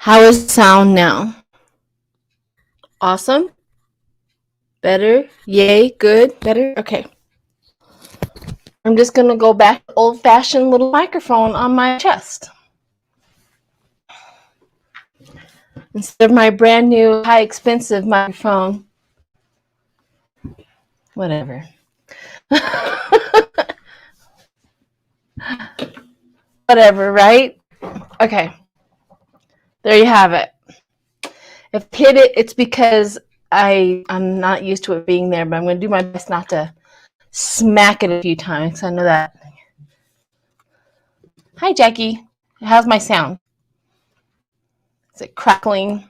How is sound now? Awesome. Better. Yay. Good. Better. Okay. I'm just going to go back to old-fashioned little microphone on my chest. Instead of my brand new high expensive microphone. Whatever. Whatever, right? Okay. There you have it. If I hit it, it's because I'm not used to it being there, but I'm going to do my best not to smack it a few times. I know that. Hi, Jackie. How's my sound? Is it crackling?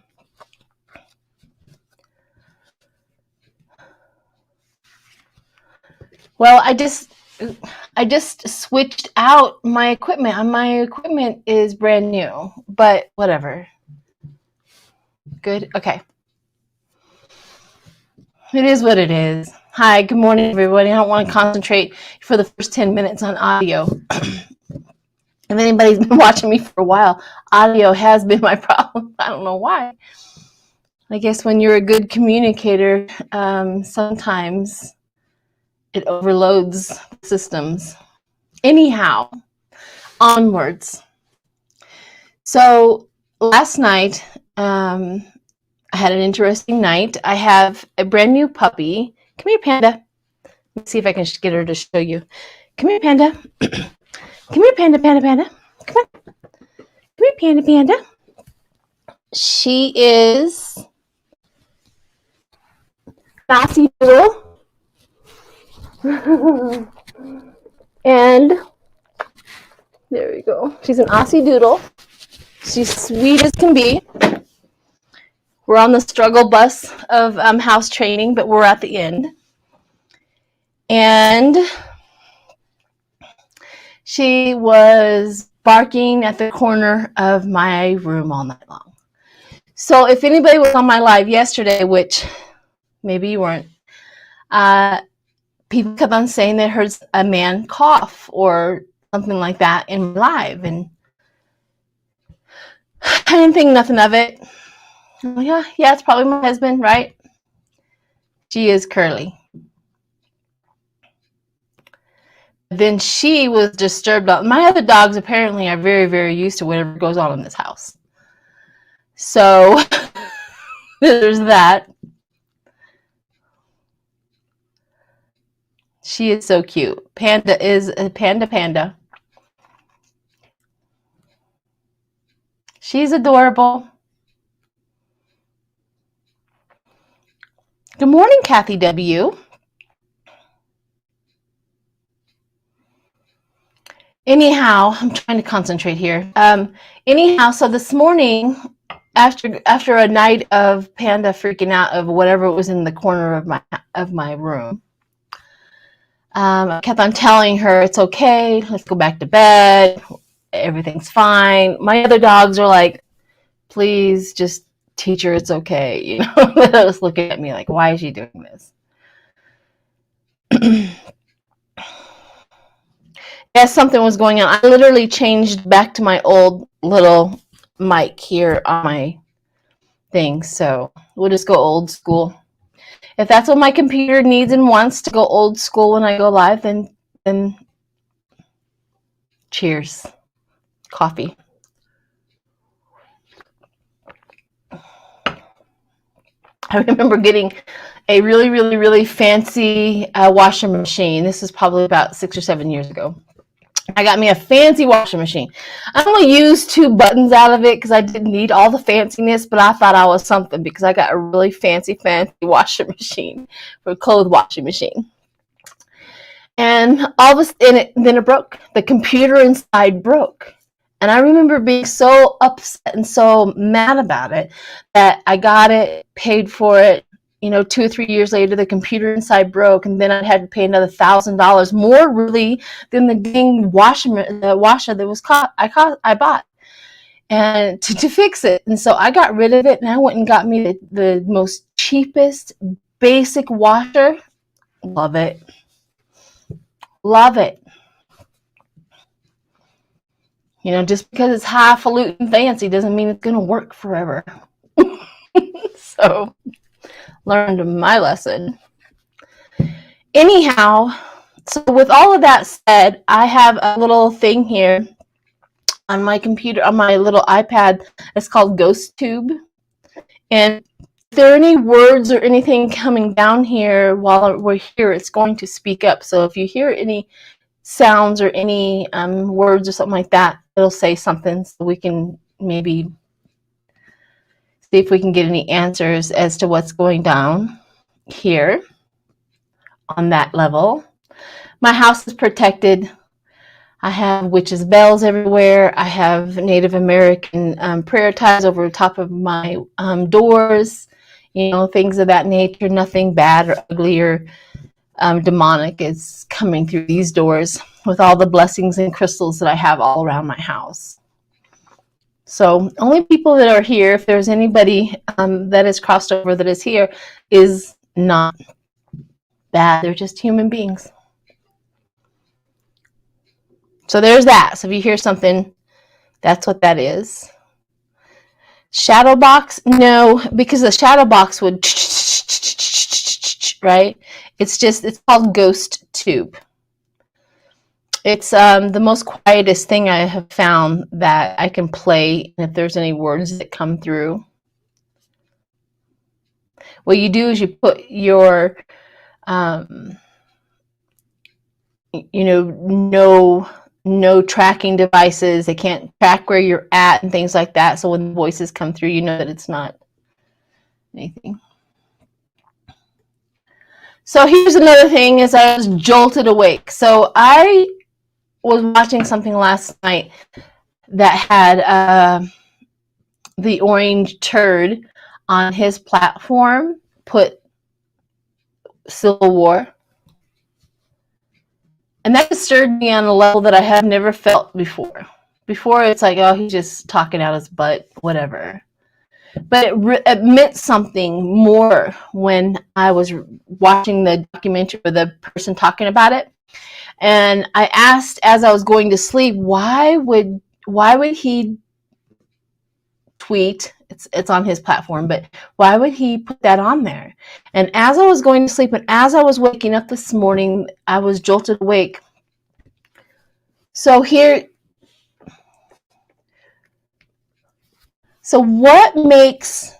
Well, I just switched out my equipment. My equipment is brand new, but whatever. Good. Okay. It is what it is. Hi, good morning, everybody. I don't want to concentrate for the first 10 minutes on audio. If anybody's been watching me for a while, audio has been my problem. I don't know why. I guess when you're a good communicator, sometimes it overloads systems. Anyhow, onwards. So last night, I had an interesting night. I have a brand new puppy. Come here, Panda. Let's see if I can get her to show you. Come here, Panda. Come here, Panda, Panda, Panda. Come on. Come here, Panda, Panda. She is Aussie Doodle. And there we go. She's an Aussie Doodle. She's sweet as can be. We're on the struggle bus of house training, but we're at the end. And she was barking at the corner of my room all night long. So if anybody was on my live yesterday, which maybe you weren't, people kept on saying they heard a man cough or something like that in live, and I didn't think nothing of it. I'm like, yeah, it's probably my husband, right? She is Curly. Then she was disturbed. My other dogs apparently are very, very used to whatever goes on in this house. So there's that. She is so cute. Panda is a panda. She's adorable. Good morning, Kathy W. Anyhow, I'm trying to concentrate here. Anyhow, so this morning, after a night of Panda freaking out of whatever was in the corner of my room, I kept on telling her it's okay. Let's go back to bed. Everything's fine. My other dogs are like, please just teach her it's okay. You know, they was looking at me like, why is she doing this? Yes, something was going on. I literally changed back to my old little mic here on my thing. So we'll just go old school. If that's what my computer needs and wants, to go old school when I go live, then cheers. Coffee. I remember getting a really, really, really fancy washer machine. This is probably about 6 or 7 years ago. I got me a fancy washing machine. I only used 2 buttons out of it because I didn't need all the fanciness, but I thought I was something because I got a really fancy washing machine, for a clothes washing machine. And then it broke. The computer inside broke. And I remember being so upset and so mad about it that I got it, paid for it. 2 or 3 years later, the computer inside broke, and then I had to pay another $1,000 more, really, than the dang washer that I bought, and to fix it. And so I got rid of it, and I went and got me the most cheapest basic washer. Love it. You know, just because it's highfalutin fancy doesn't mean it's going to work forever. So, learned my lesson. Anyhow, so with all of that said, I have a little thing here on my computer, on my little iPad. It's called Ghost Tube. And if there are any words or anything coming down here while we're here, it's going to speak up. So if you hear any sounds or any words or something like that, it'll say something, so we can maybe see if we can get any answers as to what's going down here on that level. My house is protected. I have witches' bells everywhere. I have Native American prayer ties over the top of my doors, you know, things of that nature. Nothing bad or ugly or demonic is coming through these doors, with all the blessings and crystals that I have all around my house. So only people that are here, if there's anybody that is crossed over that is here, is not bad. They're just human beings. So there's that. So if you hear something, that's what that is. Shadow box? No, because the shadow box would, right? It's called Ghost Tube. It's the most quietest thing I have found that I can play if there's any words that come through. What you do is you put your, no tracking devices. They can't track where you're at and things like that. So when the voices come through, you know that it's not anything. So here's another thing, is I was jolted awake. So I was watching something last night that had the orange turd on his platform put Civil War. And that disturbed me on a level that I have never felt before. Before, it's like, oh, he's just talking out his butt, whatever. But it meant something more when I was watching the documentary with the person talking about it. And I asked, as I was going to sleep, why would he tweet? It's on his platform, but why would he put that on there? And as I was going to sleep, and as I was waking up this morning, I was jolted awake. So what makes,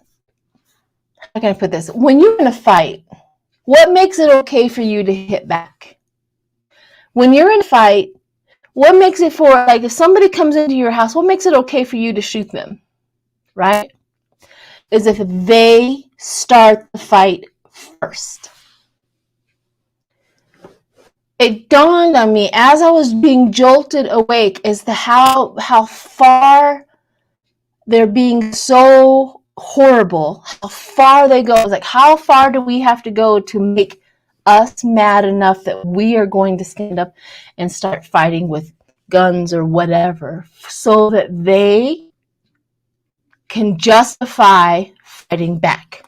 how can I put this? When you're in a fight, what makes it okay for you to hit back? When you're in a fight, what makes it for, like, if somebody comes into your house, what makes it okay for you to shoot them, right? Is if they start the fight first. It dawned on me as I was being jolted awake as to how far they're being so horrible, how far they go. It's like, how far do we have to go to make us mad enough that we are going to stand up and start fighting with guns or whatever, so that they can justify fighting back?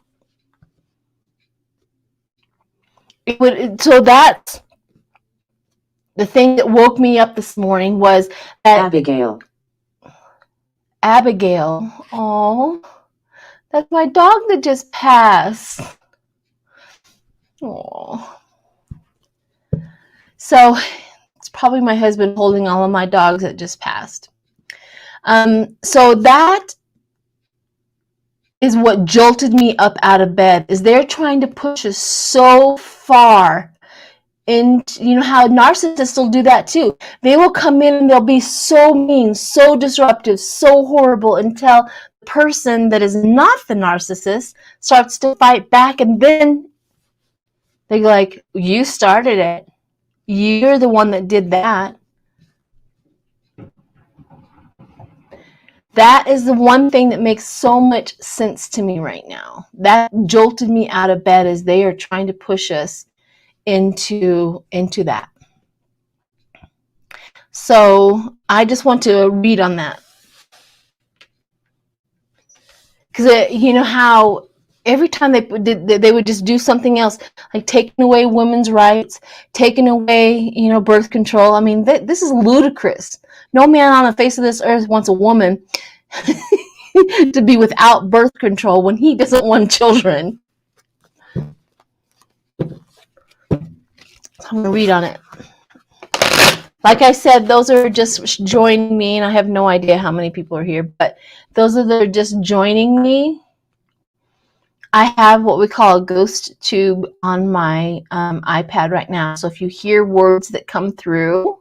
So that's the thing that woke me up this morning, was that Abigail. Oh, that's my dog that just passed. Oh. So it's probably my husband holding all of my dogs that just passed. So that is what jolted me up out of bed, is they're trying to push us so far. And you know how narcissists will do that too. They will come in and they'll be so mean, so disruptive, so horrible, until the person that is not the narcissist starts to fight back. And then they're like, you started it. You're the one that did that. That is the one thing that makes so much sense to me right now. That jolted me out of bed, as they are trying to push us into that. So I just want to read on that, because you know how every time they would just do something else, like taking away women's rights, taking away, birth control. I mean, this is ludicrous. No man on the face of this earth wants a woman to be without birth control when he doesn't want children. I'm going to read on it. Like I said, those are just joining me, and I have no idea how many people are here, but those that are just joining me, I have what we call a ghost tube on my iPad right now. So if you hear words that come through,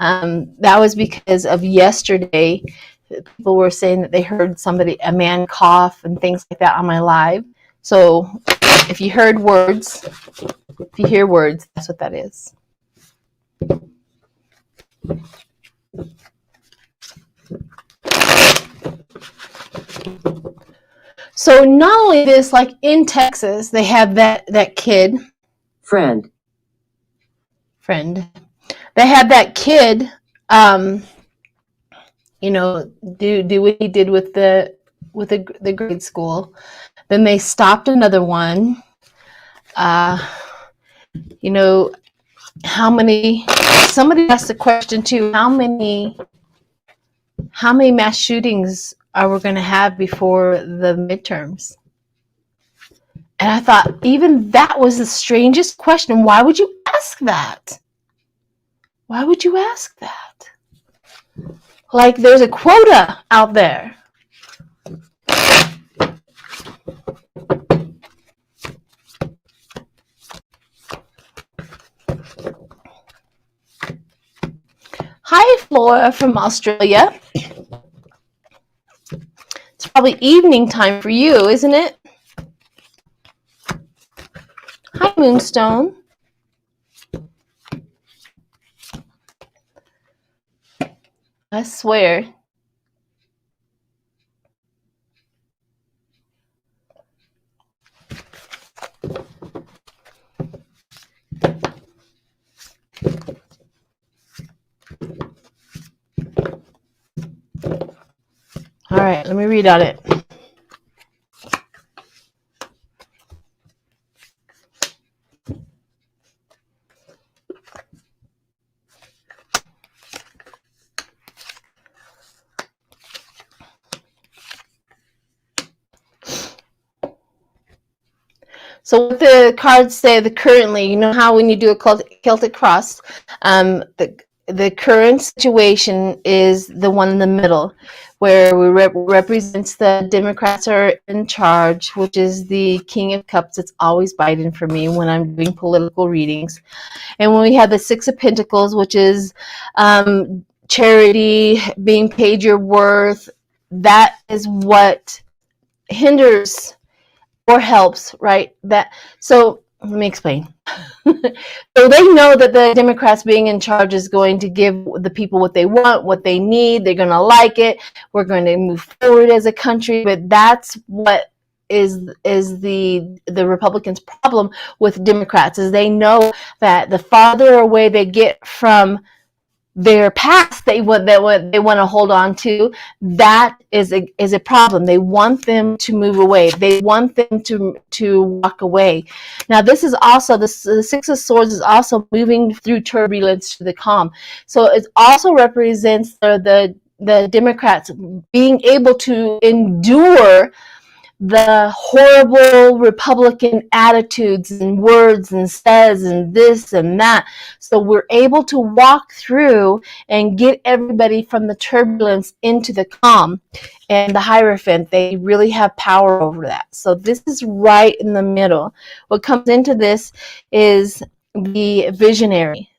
that was because of yesterday. People were saying that they heard a man cough and things like that on my live. So if you hear words, that's what that is. So not only this, like in Texas, they have that kid. Friend. They had that kid, do what he did with the grade school. Then they stopped another one. How many? Somebody asked the question too. How many mass shootings are we going to have before the midterms? And I thought even that was the strangest question. Why would you ask that? Why would you ask that? Like there's a quota out there. Hi, Flora from Australia. It's probably evening time for you, isn't it? Hi, Moonstone. I swear. All right, let me read on it. So what the cards say, currently, how when you do a Celtic cross, the current situation is the one in the middle, where we represents the Democrats are in charge, which is the King of Cups. It's always Biden for me when I'm doing political readings. And when we have the Six of Pentacles, which is charity, being paid your worth, that is what hinders or helps, right? So let me explain. So they know that the Democrats being in charge is going to give the people what they want, what they need. They're going to like it. We're going to move forward as a country. But that's what is the Republicans' problem with Democrats, is they know that the farther away they get from their past they want to hold on to, that is a problem. They want them to move away. They want them to walk away. Now this is also the Six of Swords is also moving through turbulence to the calm. So it also represents the Democrats being able to endure the horrible Republican attitudes and words and says and this and that. So we're able to walk through and get everybody from the turbulence into the calm. And the Hierophant, they really have power over that. So this is right in the middle. What comes into this is the visionary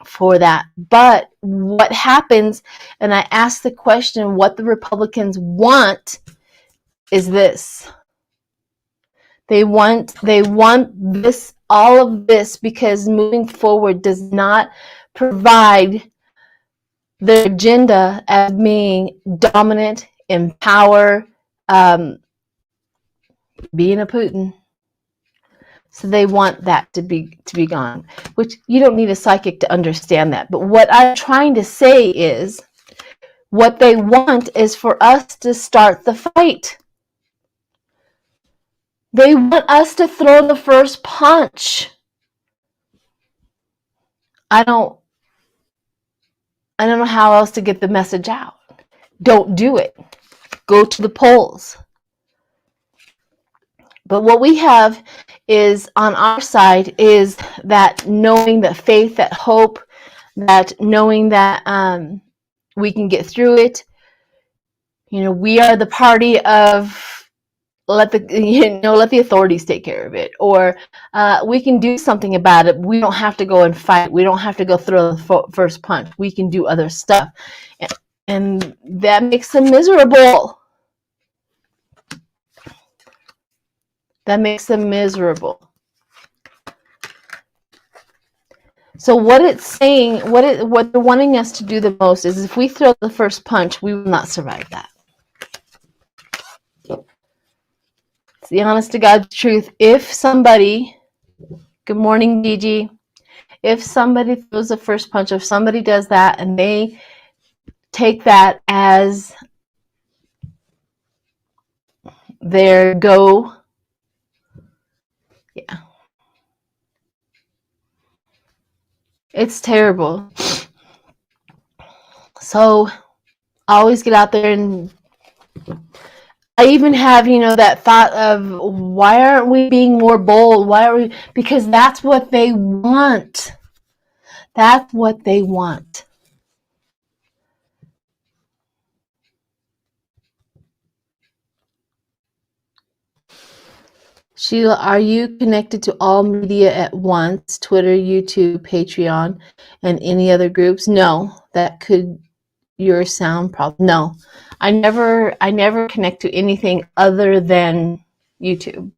for that. But what happens, and I ask the question, what the Republicans want is this. They want this, all of this, because moving forward does not provide their agenda as being dominant, in power, being a Putin. So they want that to be gone, which you don't need a psychic to understand that. But what I'm trying to say is, what they want is for us to start the fight. They want us to throw the first punch. I don't know how else to get the message out. Don't do it. Go to the polls. But what we have is on our side is that knowing, that faith, that hope, that knowing that we can get through it. You know, we are the party of let the authorities take care of it, or we can do something about it. We don't have to go and fight. We don't have to go throw the first punch. We can do other stuff, and that makes them miserable. That makes them miserable. So what it's saying, what they're wanting us to do the most is, if we throw the first punch, we will not survive that. It's the honest to God's truth. If somebody, good morning, Gigi, if somebody throws the first punch, if somebody does that and they take that as their go, yeah, it's terrible. So always get out there, and I even have, that thought of, why aren't we being more bold? Why are we? Because that's what they want. That's what they want. Sheila, are you connected to all media at once? Twitter, YouTube, Patreon, and any other groups? No, that could your sound problem. No, I never connect to anything other than YouTube.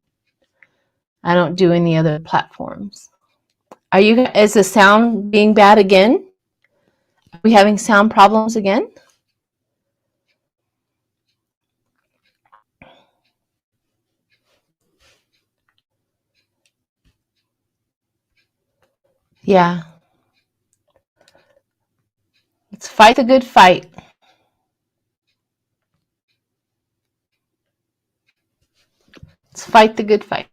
I don't do any other platforms. Is the sound being bad again? Are we having sound problems again? Yeah. Let's fight the good fight. Let's fight the good fight.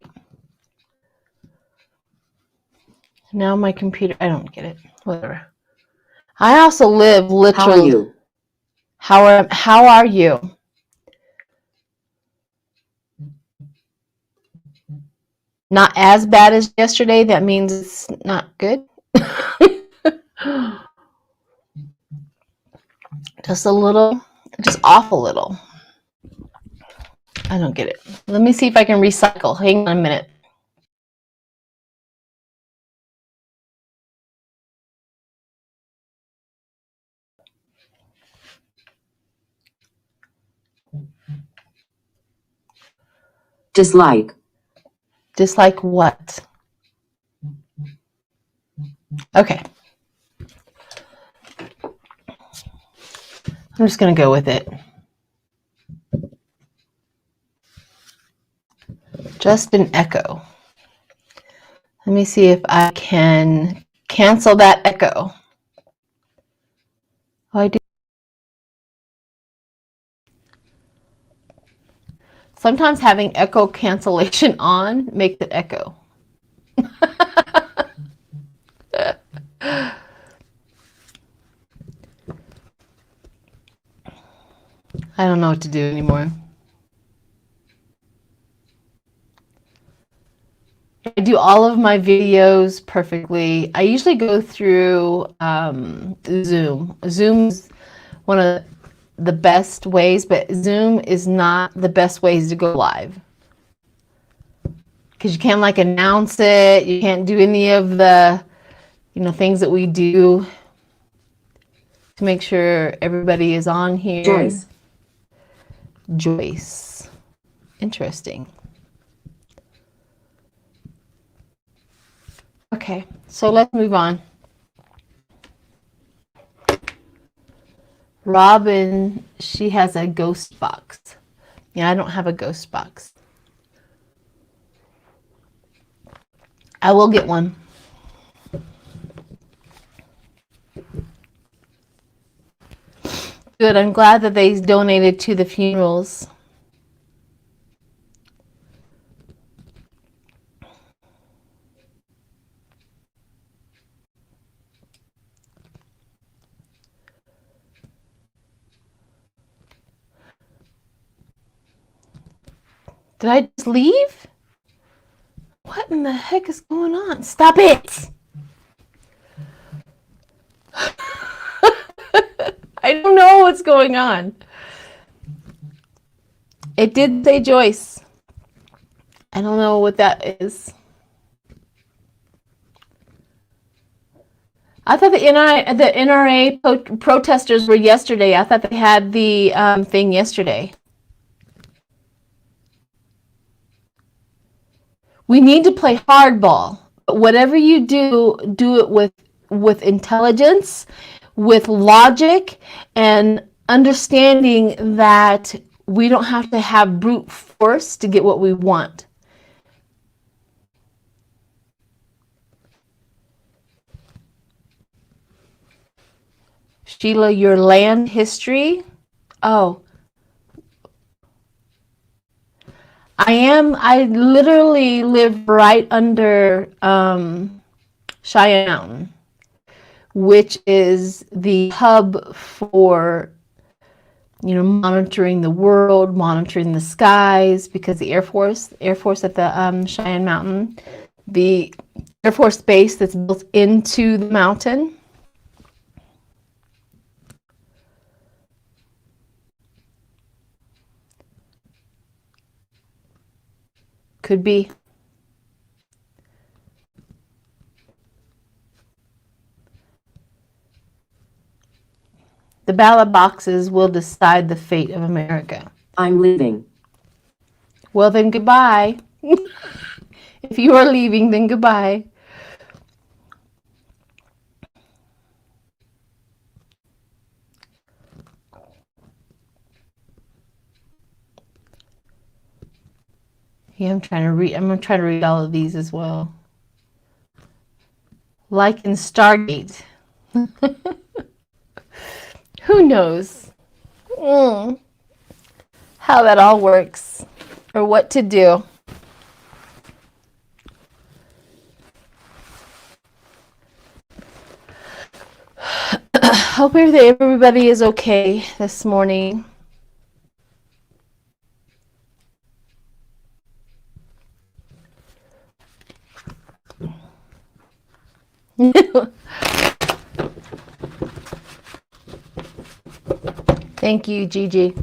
Now my computer, I don't get it. Whatever. I also live literally. How are you? Not as bad as yesterday. That means it's not good. Just a little, just off a little. I don't get it. Let me see if I can recycle. Hang on a minute. Dislike. Dislike what? Okay. I'm just going to go with it. Just an echo. Let me see if I can cancel that echo. Oh, I do. Sometimes having echo cancellation on makes it echo. I don't know what to do anymore. I do all of my videos perfectly. I usually go through Zoom. Zoom's one of the best ways, but Zoom is not the best ways to go live. Because you can't announce it. You can't do any of the, things that we do to make sure everybody is on here. Joyce. Interesting. Okay, so let's move on. Robin, she has a ghost box. Yeah, I don't have a ghost box. I will get one. Good, I'm glad that they donated to the funerals. Did I just leave? What in the heck is going on? Stop it! I don't know what's going on. It did say Joyce. I don't know what that is. I thought the NRA protesters were yesterday. I thought they had the thing yesterday. We need to play hardball. But whatever you do, do it with intelligence, with logic, and understanding that we don't have to have brute force to get what we want. Sheila, your land history? Oh. I literally live right under Cheyenne Mountain, which is the hub for, monitoring the world, monitoring the skies, because the Air Force at the Cheyenne Mountain, the Air Force base that's built into the mountain. Could be. The ballot boxes will decide the fate of America. I'm leaving. Well, then goodbye. If you are leaving, then goodbye. Yeah, I'm gonna try to read all of these as well. Like in Stargate. Who knows how that all works or what to do. Hope everybody is okay this morning. Thank you, Gigi.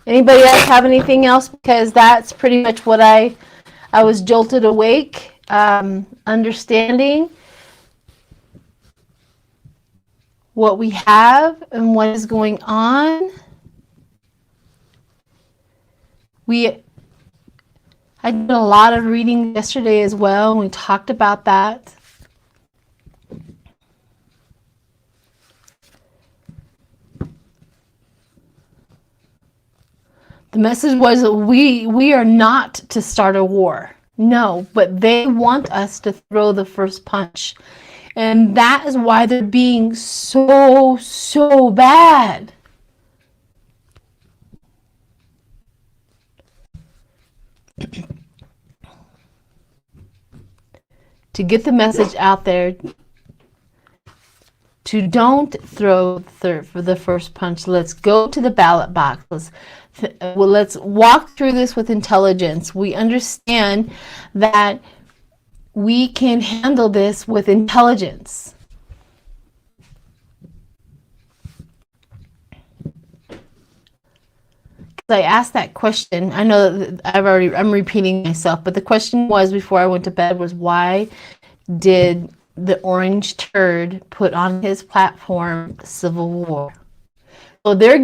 Anybody else have anything else? Because that's pretty much what I was jolted awake, understanding what we have and what is going on. I did a lot of reading yesterday as well, and we talked about that. The message was that we are not to start a war. No, but they want us to throw the first punch. And that is why they're being so bad. To get the message out there, to don't throw for the first punch. Let's go to the ballot box. Let's walk through this with intelligence. We understand that we can handle this with intelligence. I asked that question. I know that I'm repeating myself, but the question was before I went to bed was, why did the orange turd put on his platform civil war? So they're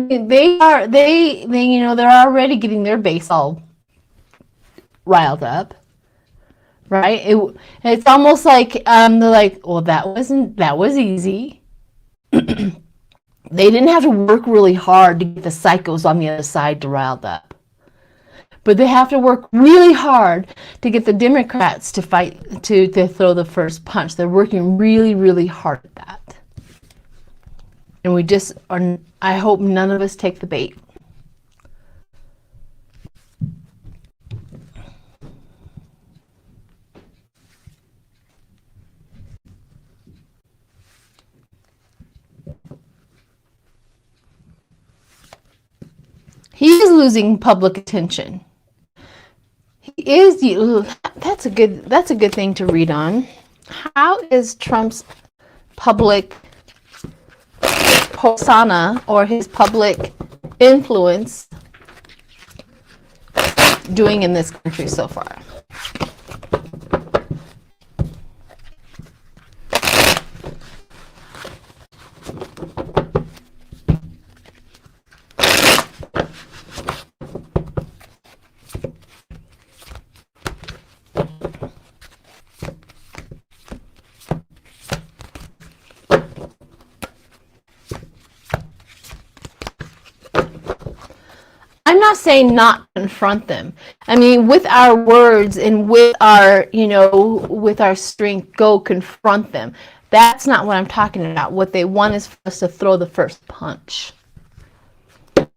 already getting their base all riled up, right? It's almost like they're like, well, that was easy. They didn't have to work really hard to get the psychos on the other side to riled up. But they have to work really hard to get the Democrats to fight, to throw the first punch. They're working really, really hard at that. And we just are, I hope none of us take the bait. He is losing public attention. is, that's a good thing to read on. How is Trump's public persona or his public influence doing in this country so far? I'm not saying not confront them. I mean, with our words and with our, with our strength, go confront them. That's not what I'm talking about. What they want is for us to throw the first punch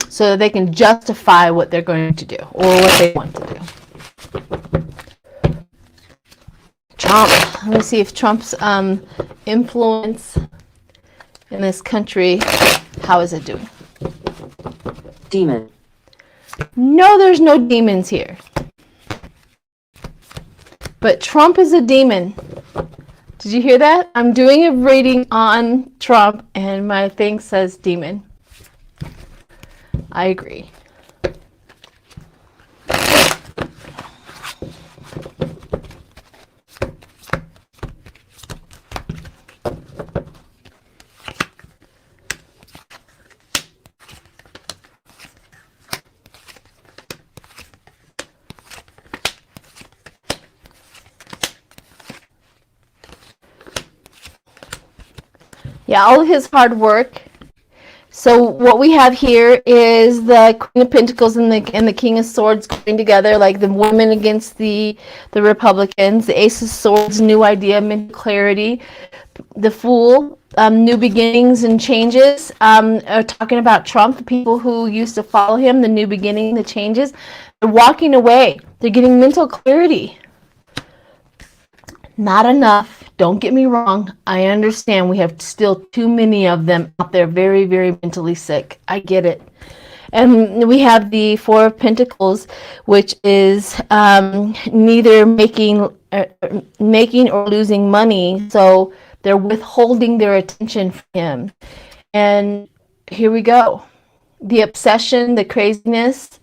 so that they can justify what they're going to do or what they want to do. Trump. Let me see if Trump's influence in this country, how is it doing? Demon. No, there's no demons here. But Trump is a demon. Did you hear that? I'm doing a rating on Trump and my thing says demon. I agree. Yeah, all of his hard work. So what we have here is the Queen of Pentacles and the King of Swords going together, like the women against the Republicans. The Ace of Swords, new idea, mental clarity. The Fool, new beginnings and changes. Are talking about Trump, the people who used to follow him, the new beginning, the changes. They're walking away. They're getting mental clarity. Not enough. Don't get me wrong. I understand we have still too many of them out there very, very mentally sick. I get it. And we have the Four of Pentacles, which is neither making or losing money. So they're withholding their attention from him. And here we go. The obsession, the craziness,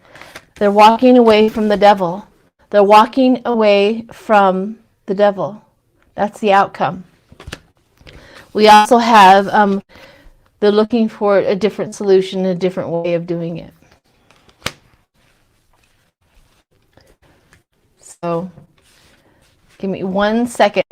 they're walking away from the devil. They're walking away from the devil. That's the outcome. We also have, they're looking for a different solution, a different way of doing it. So, give me 1 second.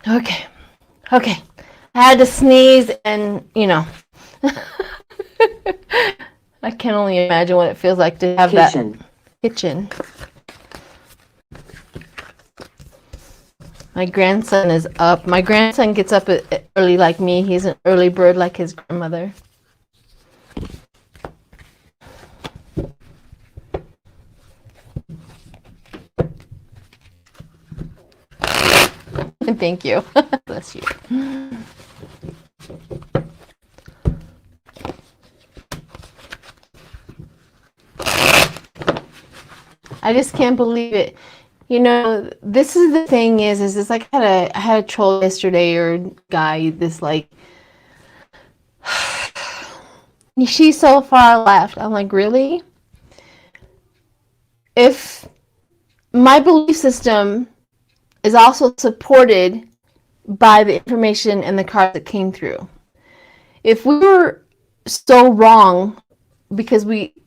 Okay. I had to sneeze and, I can only imagine what it feels like to have Kitchen. that kitchen. My grandson is up. My grandson gets up early like me. He's an early bird like his grandmother. Thank you. Bless you. I just can't believe it. This is the thing is this like I had a troll yesterday or guy, this like she's so far left. I'm like, really? If my belief system is also supported by the information and the cards that came through. If we were so wrong, because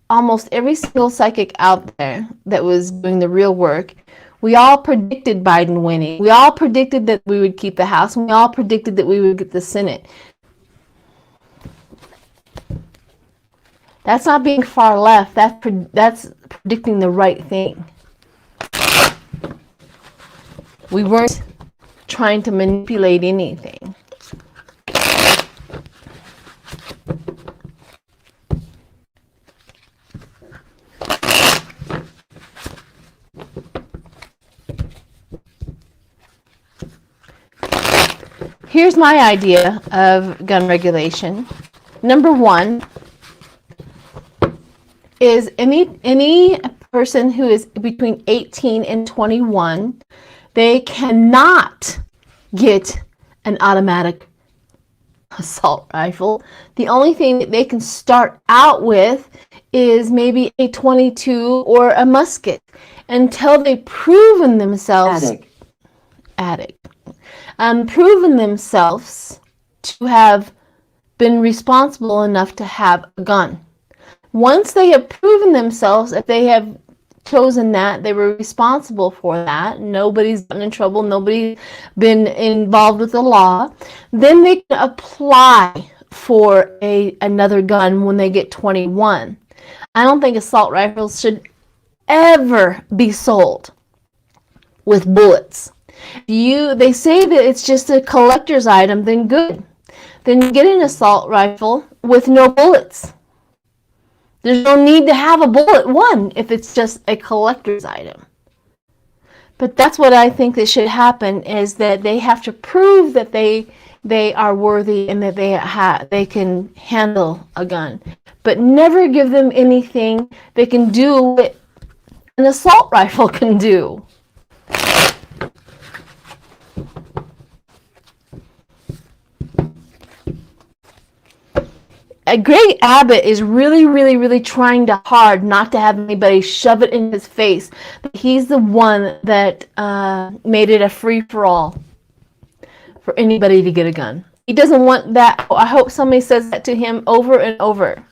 almost every single psychic out there that was doing the real work, we all predicted Biden winning. We all predicted that we would keep the House, and we all predicted that we would get the Senate. That's not being far left. That's predicting the right thing. We weren't trying to manipulate anything. Here's my idea of gun regulation. Number one is any person who is between 18 and 21, they cannot get an automatic assault rifle. The only thing that they can start out with is maybe a 22 or a musket until they've proven themselves proven themselves to have been responsible enough to have a gun. Once they have proven themselves, if they have chosen that, they were responsible for that, nobody's gotten in trouble, nobody's been involved with the law, then they can apply for another gun when they get 21. I don't think assault rifles should ever be sold with bullets. They say that it's just a collector's item, then good. Then get an assault rifle with no bullets. There's no need to have a bullet one if it's just a collector's item. But that's what I think that should happen, is that they have to prove that they are worthy and that they can handle a gun. But never give them anything they can do what an assault rifle can do. Greg Abbott is really trying hard not to have anybody shove it in his face. He's the one that made it a free-for-all for anybody to get a gun. He doesn't want that. I hope somebody says that to him over and over,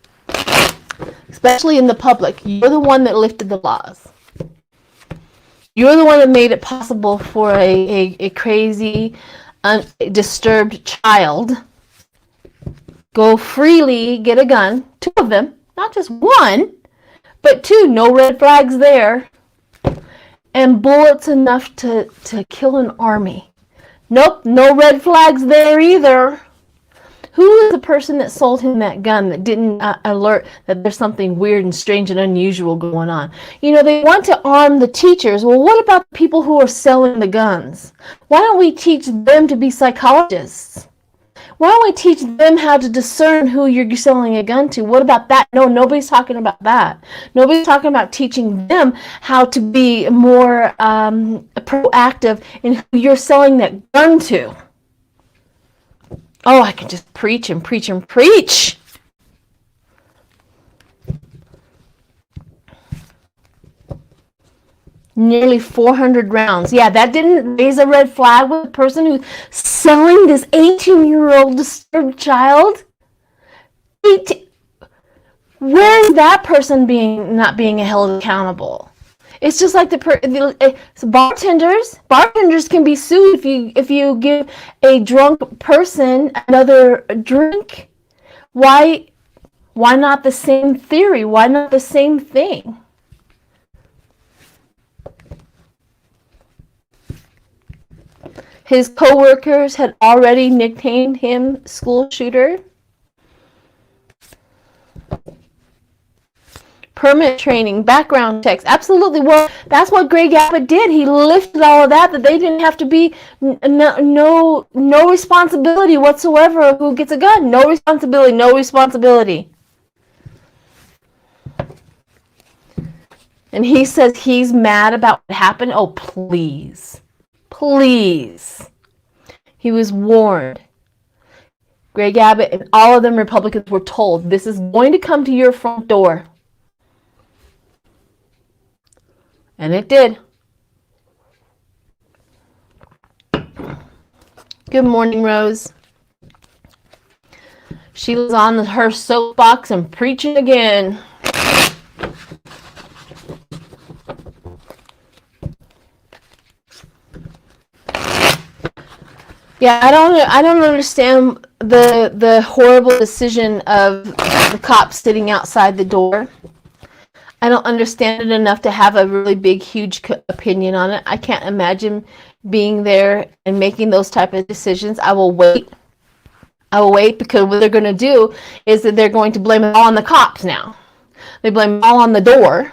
especially in the public. You're the one that lifted the laws. You're the one that made it possible for a crazy, disturbed child go freely get a gun, 2 of them, not just 1, but 2, no red flags there, and bullets enough to kill an army. Nope, no red flags there either. Who is the person that sold him that gun that didn't alert that there's something weird and strange and unusual going on? You know, they want to arm the teachers. Well, what about the people who are selling the guns? Why don't we teach them to be psychologists? Why don't we teach them how to discern who you're selling a gun to? What about that? No, nobody's talking about that. Nobody's talking about teaching them how to be more proactive in who you're selling that gun to. Oh, I can just preach and preach and preach. Nearly 400 rounds. Yeah, that didn't raise a red flag with the person who's selling this 18-year-old disturbed child. Where is that person not being held accountable? It's just like bartenders. Bartenders can be sued if you give a drunk person another drink. Why not the same theory? Why not the same thing? His co-workers had already nicknamed him school shooter. Permit training, background checks, absolutely. Well, that's what Greg Abbott did. He lifted all of that they didn't have to be no responsibility whatsoever of who gets a gun. No responsibility. And he says he's mad about what happened. Oh, please. He was warned. Greg Abbott and all of them Republicans were told, this is going to come to your front door. And it did. Good morning, Rose. Sheila's on her soapbox and preaching again. Yeah, I don't understand the horrible decision of the cops sitting outside the door. I don't understand it enough to have a really big, huge opinion on it. I can't imagine being there and making those type of decisions. I will wait because what they're going to do is that they're going to blame it all on the cops now. They blame it all on the door.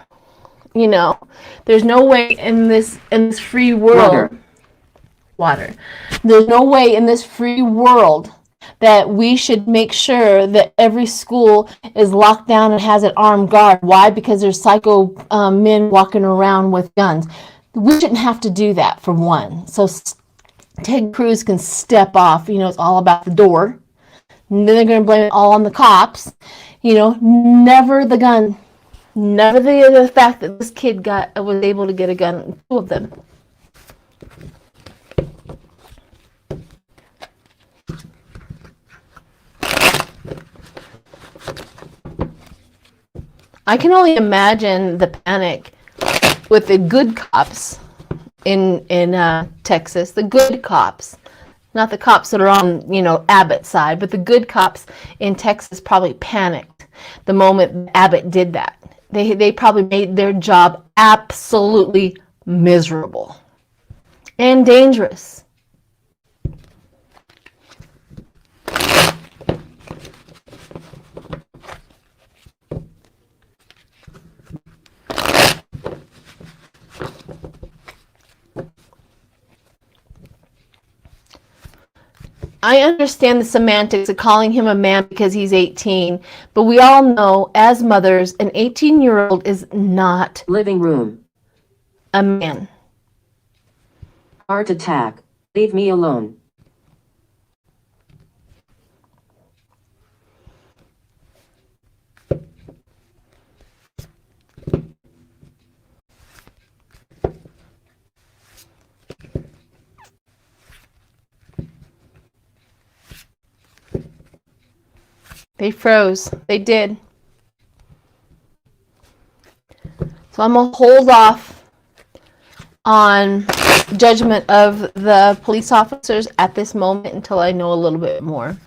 You know, there's no way in this free world. water. There's no way in this free world that we should make sure that every school is locked down and has an armed guard. Why? Because there's psycho men walking around with guns. We shouldn't have to do that, for one. So Ted Cruz can step off. It's all about the door. And then they're going to blame it all on the cops. Never the gun. Never the fact that this kid was able to get a gun. Two of them. I can only imagine the panic with the good cops in Texas. The good cops, not the cops that are on Abbott's side, but the good cops in Texas probably panicked the moment Abbott did that. They probably made their job absolutely miserable and dangerous. I understand the semantics of calling him a man because he's 18, but we all know as mothers, an 18-year-old is not Living room. a man. Heart attack. Leave me alone. They froze. They did. So I'm going to hold off on judgment of the police officers at this moment until I know a little bit more.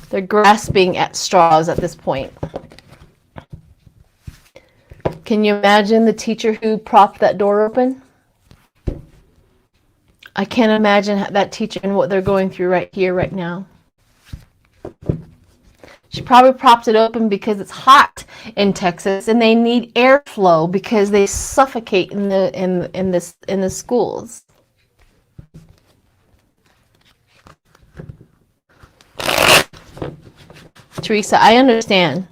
They're grasping at straws at this point. Can you imagine the teacher who propped that door open? I can't imagine that teacher and what they're going through right here, right now. She probably propped it open because it's hot in Texas and they need airflow because they suffocate in the schools. Teresa, I understand.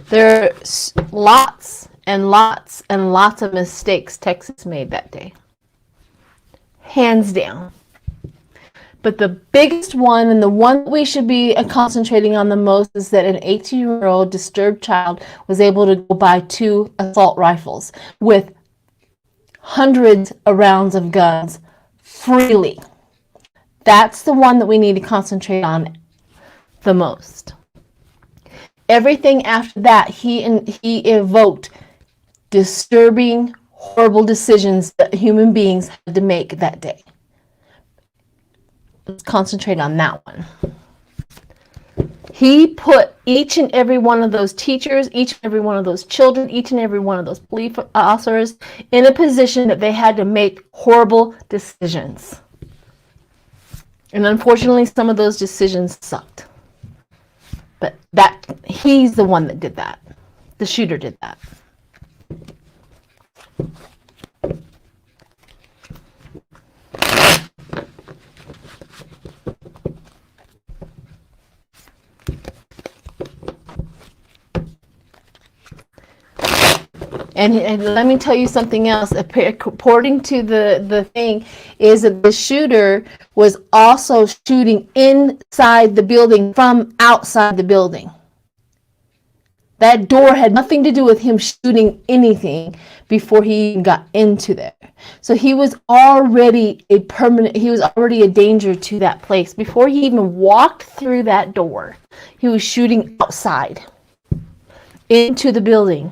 There's lots and lots and lots of mistakes Texas made that day. Hands down. But the biggest one, and the one we should be concentrating on the most, is that an 18-year-old disturbed child was able to go buy 2 assault rifles with hundreds of rounds of guns freely. That's the one that we need to concentrate on the most. Everything after that, he evoked disturbing, horrible decisions that human beings had to make that day. Let's concentrate on that one. He put each and every one of those teachers, each and every one of those children, each and every one of those police officers in a position that they had to make horrible decisions. And unfortunately, some of those decisions sucked. But he's the one that did that. The shooter did that. And let me tell you something else. According to the thing, is that the shooter was also shooting inside the building from outside the building. That door had nothing to do with him shooting anything before he even got into there. So he was already a danger to that place. Before he even walked through that door, he was shooting outside into the building.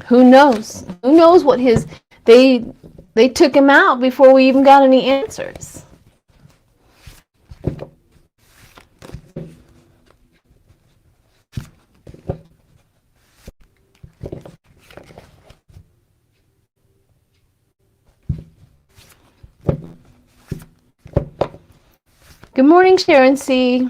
Who knows? Who knows what they took him out before we even got any answers. Good morning, Sharon C.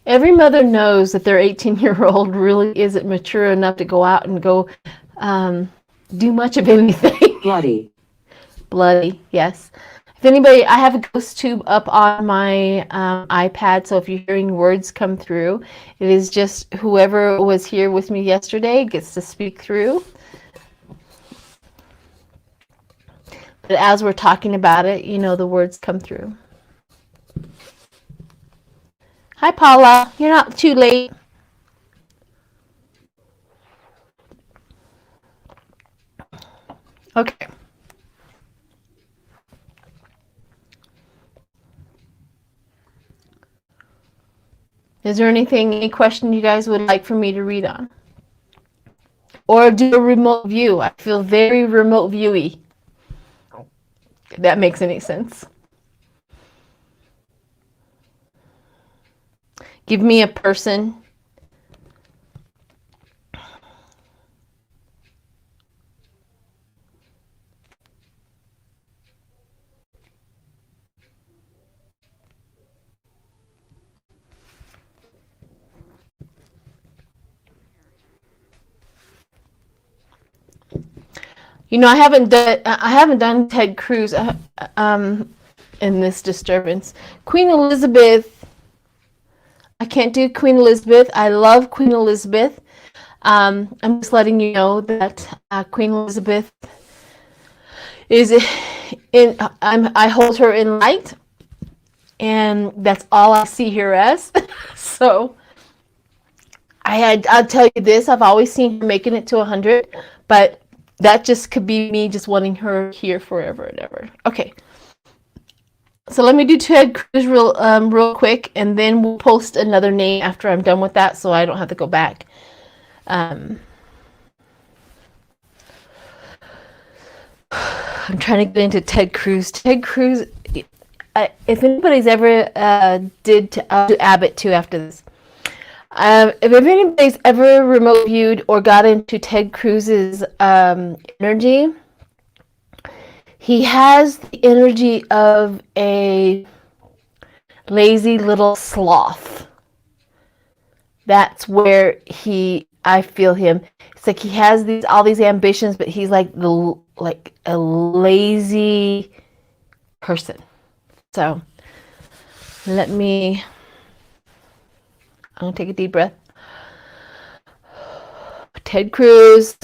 Every mother knows that their 18-year-old really isn't mature enough to go out and go do much of anything. Bloody. Bloody, yes. If anybody, I have a ghost tube up on my iPad, so if you're hearing words come through, it is just whoever was here with me yesterday gets to speak through. But as we're talking about it, you know, the words come through. Hi, Paula. You're not too late. Okay. Is there anything, any question you guys would like for me to read on? Or do a remote view? I feel very remote viewy. If that makes any sense. Give me a person. You know, I haven't done Ted Cruz in this disturbance. Queen Elizabeth, I can't do Queen Elizabeth. I love Queen Elizabeth. I'm just letting you know that Queen Elizabeth is I hold her in light, and that's all I see her as. So I'll tell you this: I've always seen her making it to 100, but that just could be me just wanting her here forever and ever. Okay. So let me do Ted Cruz real quick, and then we'll post another name after I'm done with that, so I don't have to go back. I'm trying to get into Ted Cruz. Ted Cruz, if anybody's ever I'll do Abbott too after this. If anybody's ever remote viewed or got into Ted Cruz's energy, he has the energy of a lazy little sloth. That's where I feel him. It's like he has all these ambitions, but he's like a lazy person. So I'm gonna take a deep breath. Ted Cruz.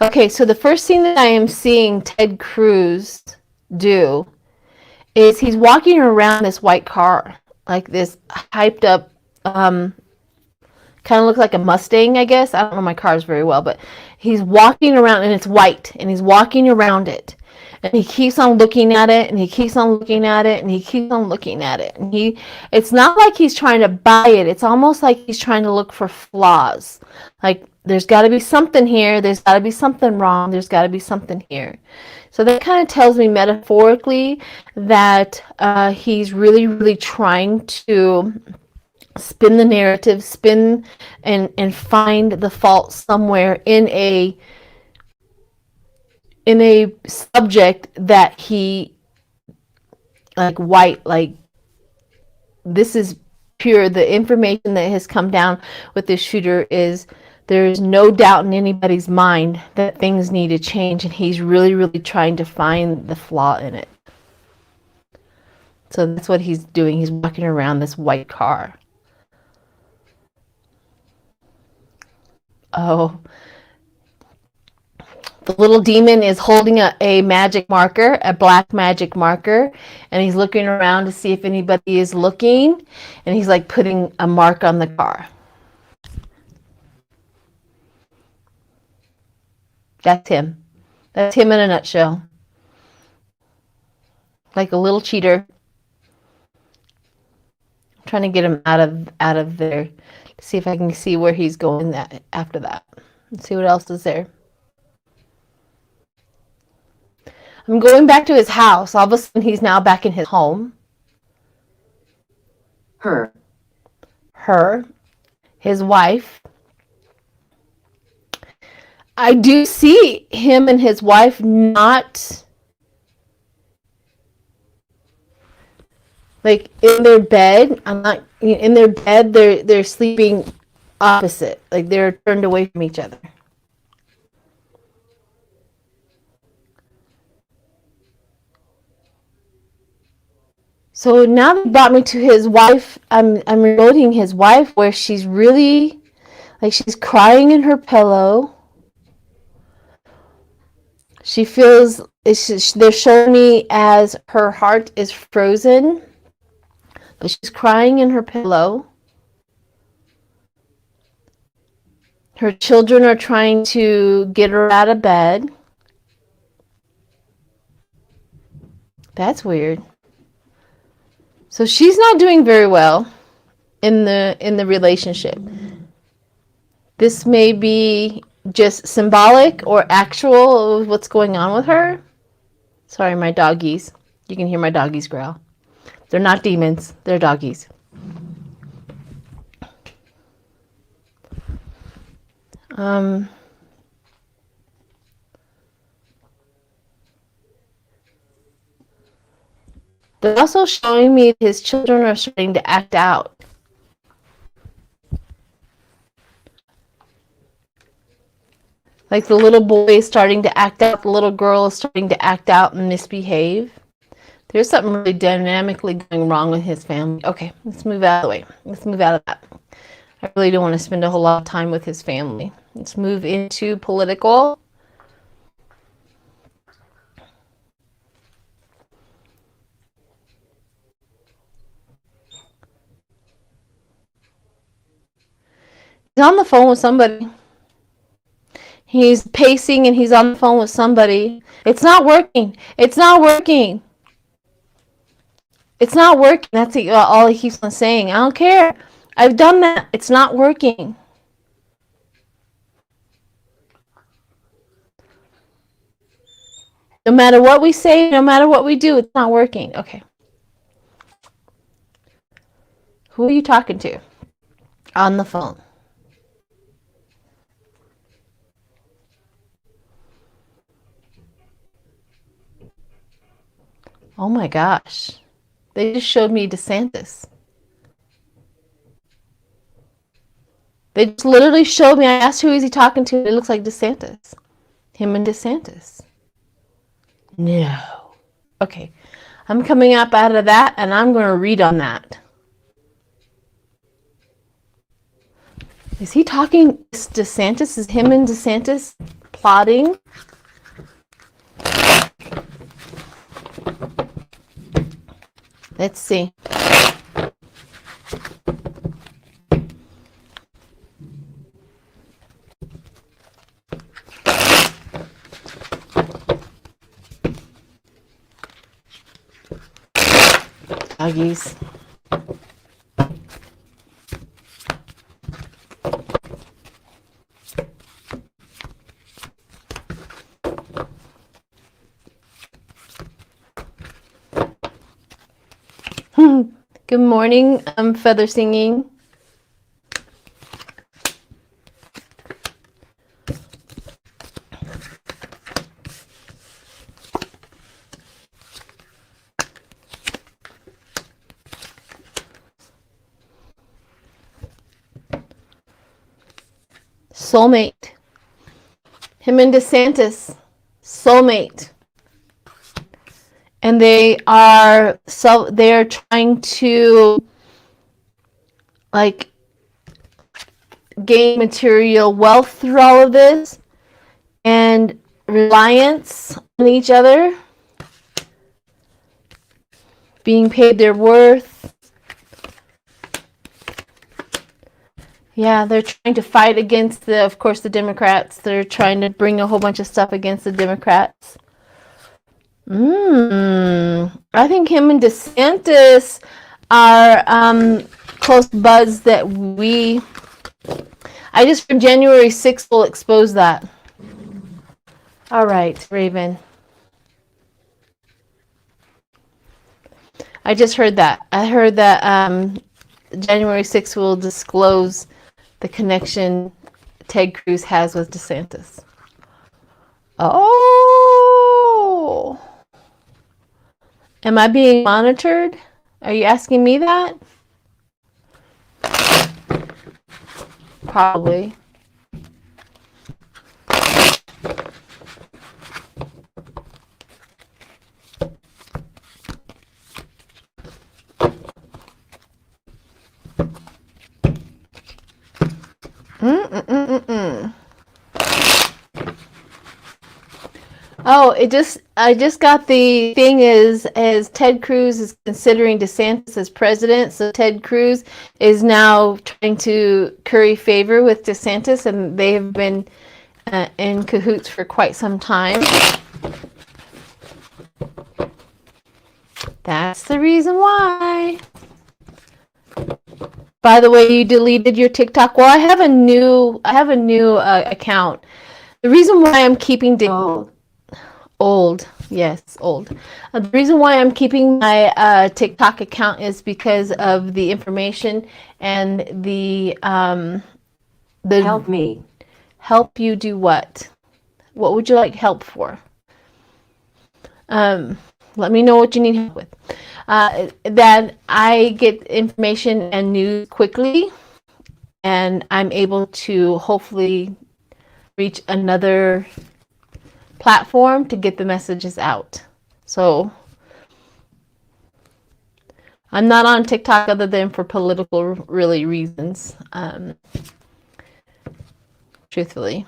Okay, so the first thing that I am seeing Ted Cruz do is he's walking around this white car, like this hyped up, kind of looks like a Mustang, I guess. I don't know my cars very well, but he's walking around, and it's white, and he's walking around it. And he keeps on looking at it, and he keeps on looking at it, and he keeps on looking at it. And it's not like he's trying to buy it. It's almost like he's trying to look for flaws. Like, there's got to be something here. There's got to be something wrong. There's got to be something here. So that kind of tells me metaphorically that he's really, really trying to spin the narrative, spin and find the fault somewhere in a subject that he, like this is pure. The information that has come down with this shooter is there's no doubt in anybody's mind that things need to change, and he's really, really trying to find the flaw in it. So that's what he's doing. He's walking around this white car. Oh, the little demon is holding a magic marker, a black magic marker, and he's looking around to see if anybody is looking, and he's like putting a mark on the car. That's him. That's him in a nutshell. Like a little cheater. I'm trying to get him out of there. See if I can see where he's going after that. Let's see what else is there. I'm going back to his house. All of a sudden, he's now back in his home. Her. His wife. I do see him and his wife not like in their bed. I'm not in their bed. They're sleeping opposite. Like they're turned away from each other. So now they brought me to his wife. I'm remoting his wife where she's really like she's crying in her pillow. She feels they're showing me as her heart is frozen. But she's crying in her pillow. Her children are trying to get her out of bed. That's weird. So she's not doing very well in the relationship. This may be just symbolic or actual of what's going on with her. Sorry, my doggies. You can hear my doggies growl. They're not demons. They're doggies. They're also showing me his children are starting to act out. Like the little boy is starting to act out, the little girl is starting to act out and misbehave. There's something really dynamically going wrong with his family. Okay, let's move out of the way. Let's move out of that. I really don't want to spend a whole lot of time with his family. Let's move into political. He's on the phone with somebody. He's pacing and he's on the phone with somebody. It's not working. It's not working. It's not working. That's all he keeps on saying. I don't care. I've done that. It's not working. No matter what we say, no matter what we do, it's not working. Okay. Who are you talking to on the phone? Oh my gosh. They just showed me DeSantis. They just literally showed me. I asked who is he talking to. It looks like DeSantis. Him and DeSantis. No. Okay. I'm coming up out of that and I'm going to read on that. Is he talking DeSantis? Is him and DeSantis plotting? Let's see. Doggies. Good morning, Feather Singing. Soulmate. Him and DeSantis. Soulmate. And they're trying to like gain material wealth through all of this and reliance on each other, being paid their worth. Yeah, they're trying to fight against of course, the Democrats. They're trying to bring a whole bunch of stuff against the Democrats. I think him and DeSantis are close buzz that I just heard January 6th will expose that. All right, Raven. I just heard that. I heard that January 6th will disclose the connection Ted Cruz has with DeSantis. Oh. Am I being monitored? Are you asking me that? Probably. Oh, I just got the thing is Ted Cruz is considering DeSantis as president, so Ted Cruz is now trying to curry favor with DeSantis, and they have been in cahoots for quite some time. That's the reason why. By the way, you deleted your TikTok. Well, I have a new account. The reason why I'm keeping old. The reason why I'm keeping my TikTok account is because of the information and the Help me. Help you do what? What would you like help for? Let me know what you need help with. That I get information and news quickly, and I'm able to hopefully reach another platform to get the messages out. So I'm not on TikTok other than for political really reasons, truthfully.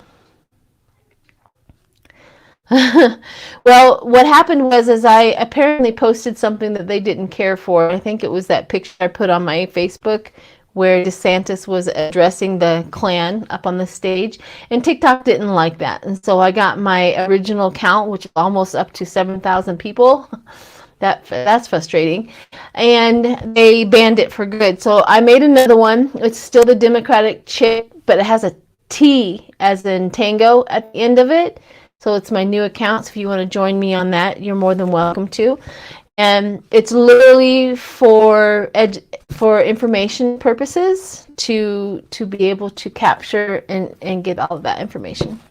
Well, what happened was I apparently posted something that they didn't care for. I think it was that picture I put on my Facebook where DeSantis was addressing the Klan up on the stage, and TikTok didn't like that. And so I got my original account, which is almost up to 7,000 people. That's frustrating. And they banned it for good. So I made another one. It's still the Democratic chick, but it has a T as in tango at the end of it. So it's my new account. So if you want to join me on that, you're more than welcome to. And it's literally for information purposes to be able to capture and get all of that information.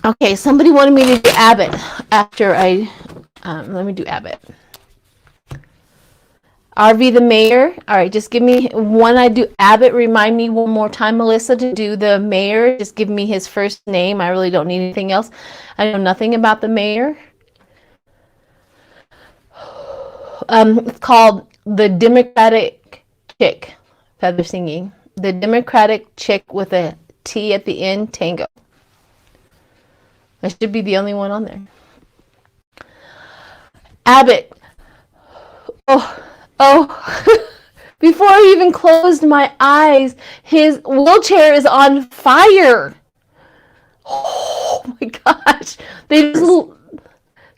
Okay, somebody wanted me to do Abbott after I let me do Abbott. RV the mayor. All right, just give me, when I do Abbott, remind me one more time, Melissa, to do the mayor. Just give me his first name. I really don't need anything else. I know nothing about the mayor. It's called the Democratic Chick, feather singing. The Democratic Chick with a T at the end, tango. I should be the only one on there. Abbott. Oh, before I even closed my eyes, his wheelchair is on fire. Oh my gosh. They just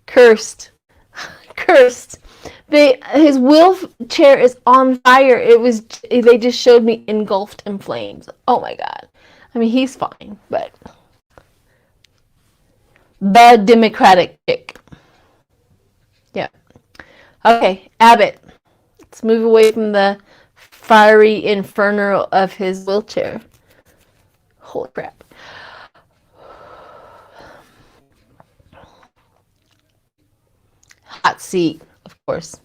cursed. His wheelchair is on fire. They just showed me engulfed in flames. Oh my God. I mean, he's fine, but the Democratic chick. Yeah. Okay, Abbott. Let's move away from the fiery inferno of his wheelchair. Holy crap. Hot seat, of course.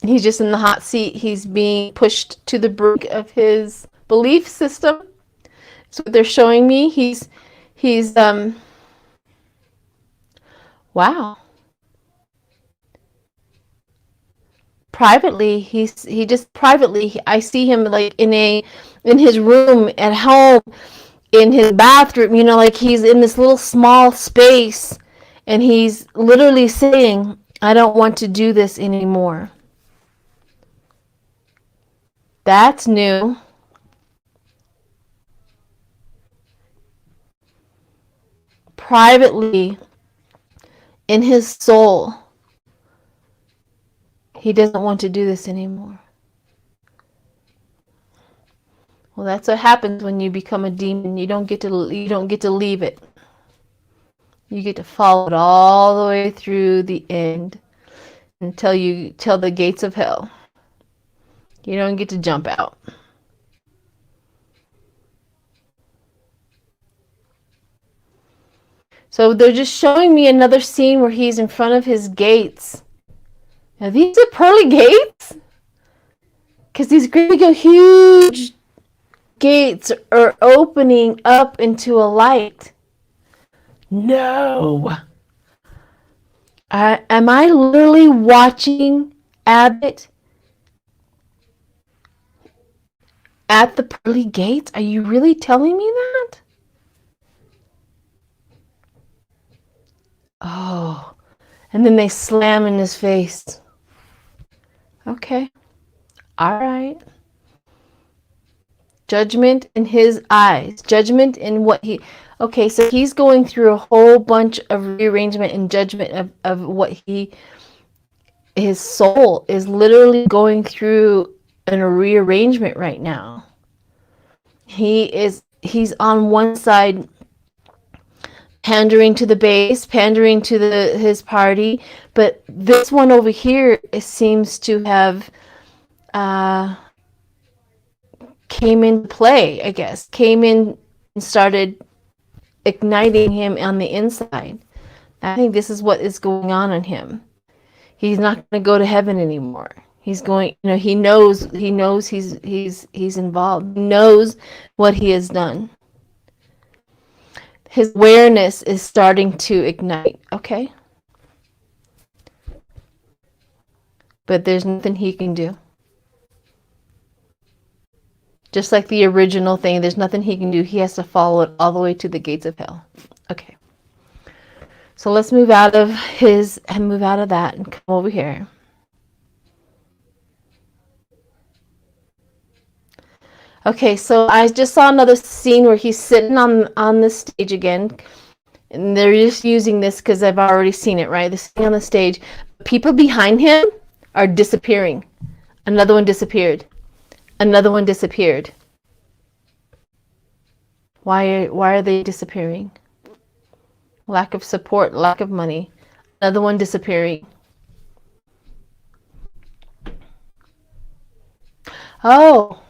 He's just in the hot seat. He's being pushed to the brink of his belief system. That's what they're showing me. He's wow. Privately, I see him like in his room at home, in his bathroom, like he's in this little small space, and he's literally saying, I don't want to do this anymore. That's new. Privately, in his soul, he doesn't want to do this anymore. Well, that's what happens when you become a demon. You don't get to leave it. You get to follow it all the way through the end until the gates of hell. You don't get to jump out. So they're just showing me another scene where he's in front of his gates. Now these are pearly gates? Because these great big huge gates are opening up into a light. No. Am I literally watching Abbott at the pearly gates? Are you really telling me that? Oh, and then they slam in his face. Okay. All right. Judgment in his eyes. Judgment in what he... Okay, so he's going through a whole bunch of rearrangement and judgment of what his soul is literally going through a rearrangement right now. He's on one side pandering to the base, pandering to his party, but this one over here, it seems to have came into play, I guess. Came in and started igniting him on the inside. I think this is what is going on in him. He's not going to go to heaven anymore. He's going, he knows he's involved. He knows what he has done. His awareness is starting to ignite. Okay. But there's nothing he can do. Just like the original thing, there's nothing he can do. He has to follow it all the way to the gates of hell. Okay. So let's move out of that and come over here. Okay, so I just saw another scene where he's sitting on the stage again. And they're just using this because I've already seen it, right? They're sitting on the stage. People behind him are disappearing. Another one disappeared. Another one disappeared. Why are they disappearing? Lack of support, lack of money. Another one disappearing. Oh.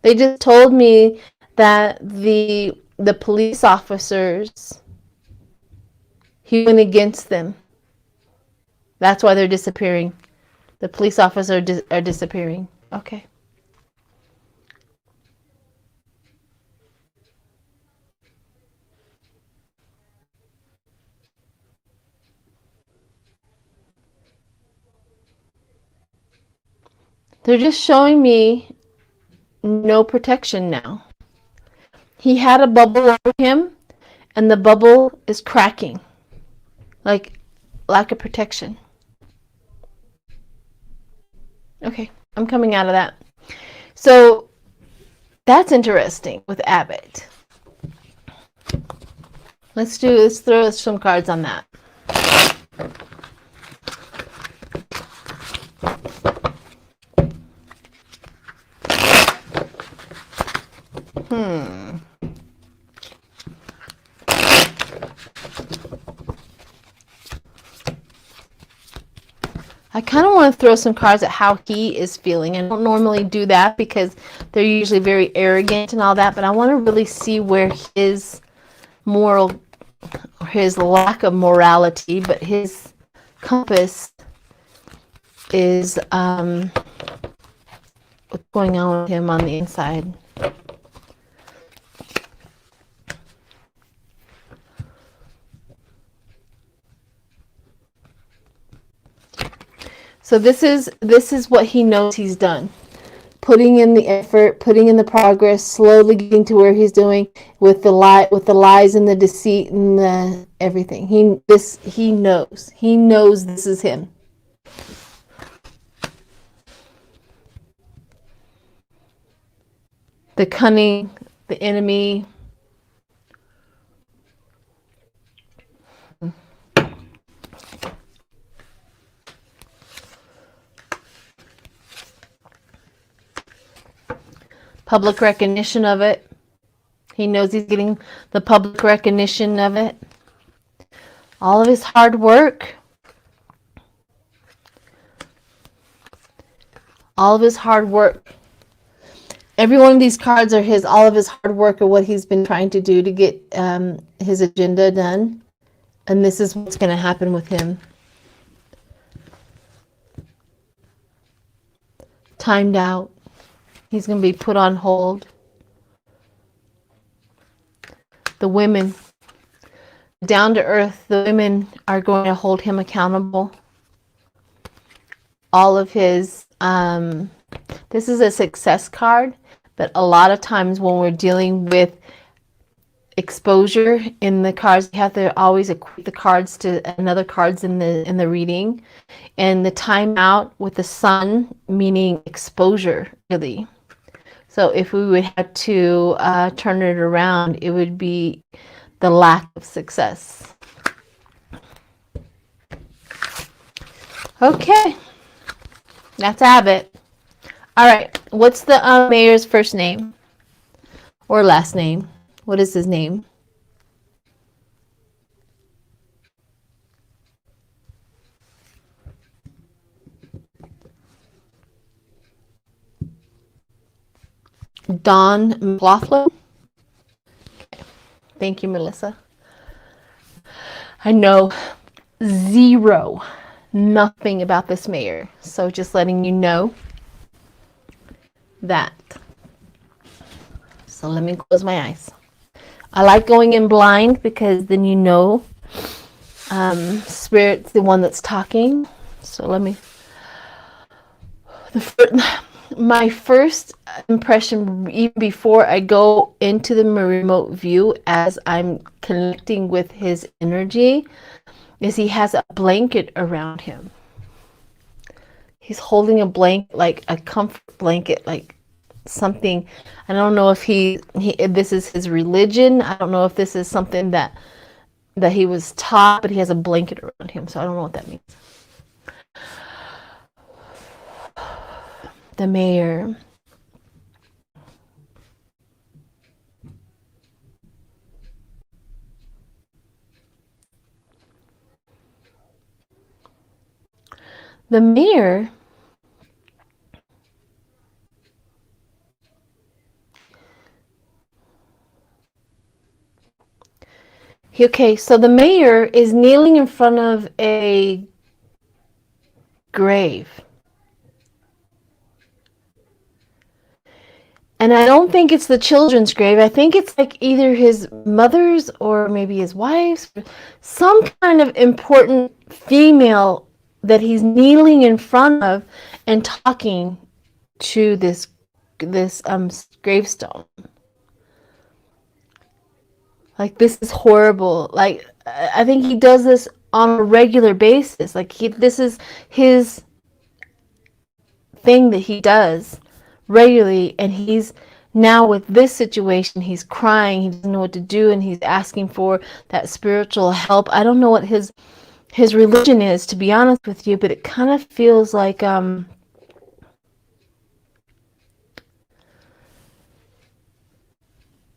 They just told me that the police officers, he went against them. That's why they're disappearing. The police officers are disappearing. Okay. They're just showing me no protection now. He had a bubble over him, and the bubble is cracking. Like lack of protection. Okay, I'm coming out of that. So that's interesting with Abbott. Let's throw some cards on that. I kind of want to throw some cards at how he is feeling. I don't normally do that because they're usually very arrogant and all that, but I want to really see where his lack of morality, but his compass is what's going on with him on the inside. So this is what he knows he's done. Putting in the effort, putting in the progress, slowly getting to where he's doing with the lies and the deceit and the everything. He knows. He knows this is him. The cunning, the enemy. public recognition of it. He knows he's getting the public recognition of it. All of his hard work. All of his hard work. Every one of these cards are all of his hard work of what he's been trying to do to get his agenda done. And this is what's going to happen with him. Timed out. He's going to be put on hold. The women, down to earth, the women are going to hold him accountable. All of his, this is a success card, but a lot of times when we're dealing with exposure in the cards, you have to always equate the cards to another cards in the reading. And the timeout with the sun, meaning exposure, really. So if we would have to turn it around, it would be the lack of success. Okay, that's Abbott. All right, what's the mayor's first name or last name? What is his name? Don McLaughlin. Okay. Thank you, Melissa. I know nothing about this mayor, so just letting you know that. So let me close my eyes. I like going in blind because then you know Spirit's the one that's talking. So let me. My first impression, even before I go into the remote view, as I'm connecting with his energy, is he has a blanket around him. He's holding a blanket, like a comfort blanket, like something. I don't know if this is his religion. I don't know if this is something that he was taught, but he has a blanket around him, so I don't know what that means. The mayor. The mayor okay, so the mayor is kneeling in front of a grave. And I don't think it's the children's grave. I think it's like either his mother's or maybe his wife's. Some kind of important female that he's kneeling in front of and talking to this gravestone. Like, this is horrible. Like, I think he does this on a regular basis. Like, this is his thing that he does regularly, and he's now with this situation, he's crying, he doesn't know what to do, and he's asking for that spiritual help. I don't know what his religion is, to be honest with you, but it kind of feels like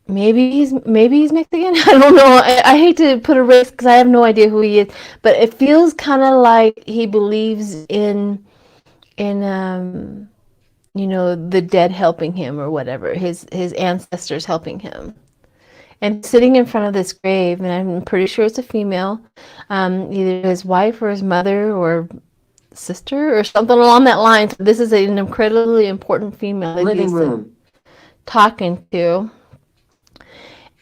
maybe he's Mexican. I don't know. I hate to put a race because I have no idea who he is, but it feels kind of like he believes in you know, the dead helping him or whatever, his ancestors helping him. And sitting in front of this grave, and I'm pretty sure it's a female, either his wife or his mother or sister or something along that line. So this is an incredibly important female that Living he's room. talking to.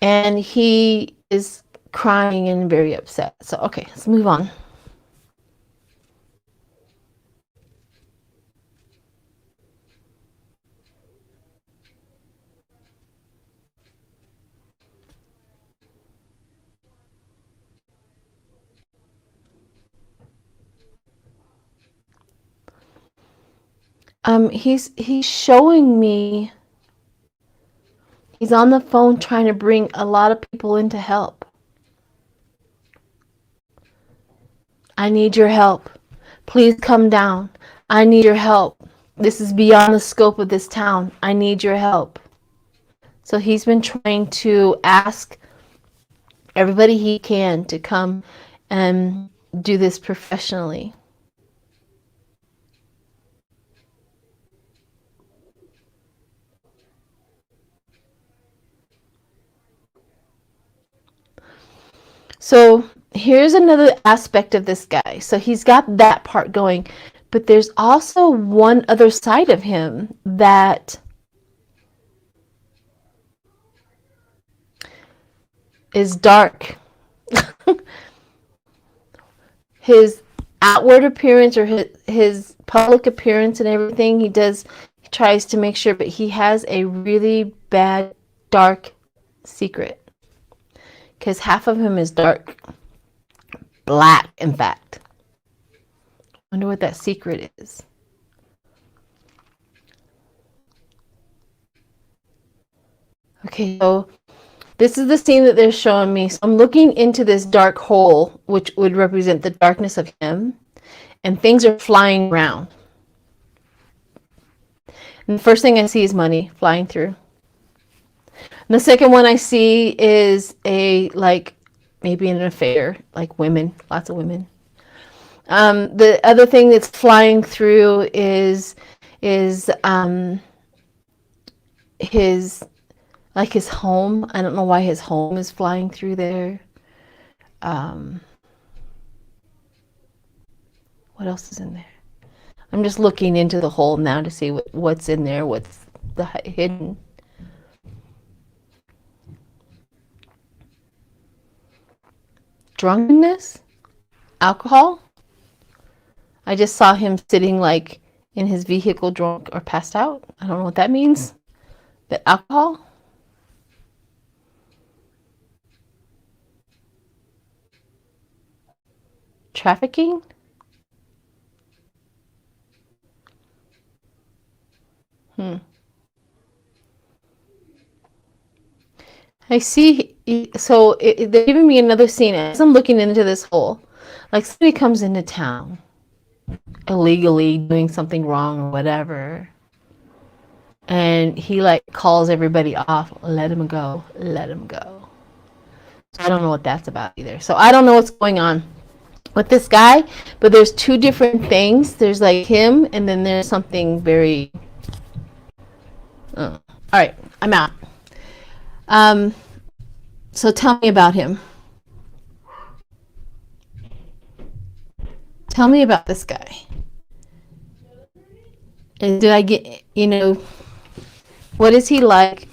And he is crying and very upset. So, okay, let's move on. He's showing me he's on the phone trying to bring a lot of people in to help. I need your help. Please come down. I need your help. This is beyond the scope of this town. I need your help. So he's been trying to ask everybody he can to come and do this professionally. So here's another aspect of this guy. So he's got that part going, but there's also one other side of him that is dark. His outward appearance, or his public appearance and everything he tries to make sure, but he has a really bad, dark secret. Because half of him is dark. Black, in fact. Wonder what that secret is. Okay, so this is the scene that they're showing me. So I'm looking into this dark hole, which would represent the darkness of him. And things are flying around. And the first thing I see is money flying through. And the second one I see is maybe an affair, like women, lots of women. The other thing that's flying through is his home. I don't know why his home is flying through there. What else is in there? I'm just looking into the hole now to see what's in there, what's hidden. Drunkenness? Alcohol? I just saw him sitting like in his vehicle drunk or passed out. I don't know what that means. But alcohol? Trafficking? I see, so they're giving me another scene as I'm looking into this hole. Like somebody comes into town, illegally doing something wrong or whatever, and he like calls everybody off, let him go, let him go. So I don't know what that's about either. So I don't know what's going on with this guy, but there's two different things. There's like him, and then there's something very... all right, I'm out. So tell me about him. Tell me about this guy. And did I get, what is he like?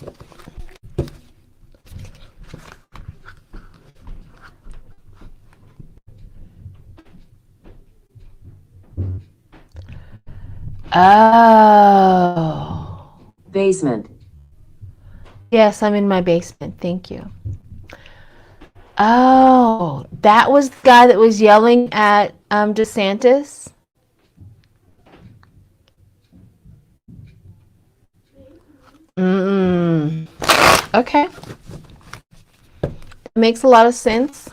Oh. Basement. Yes, I'm in my basement. Thank you. Oh, that was the guy that was yelling at DeSantis. Okay. Makes a lot of sense.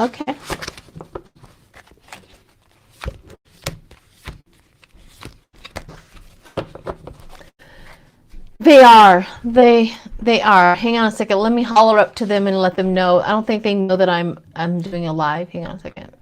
Okay. They are. They are. Hang on a second. Let me holler up to them and let them know. I don't think they know that I'm doing a live. Hang on a second.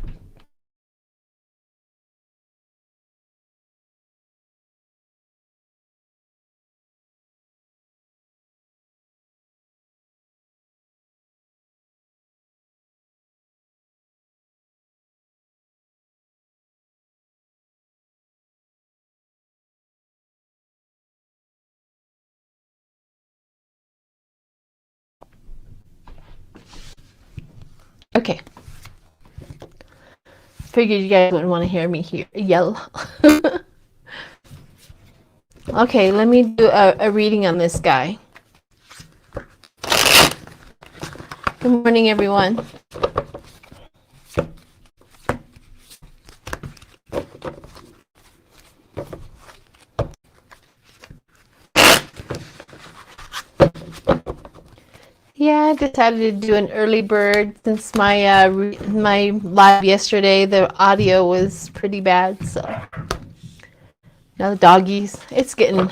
Okay. Figured you guys wouldn't want to hear me yell. Okay, let me do a reading on this guy. Good morning, everyone. Yeah, I decided to do an early bird since my my live yesterday, the audio was pretty bad. So now the doggies, it's getting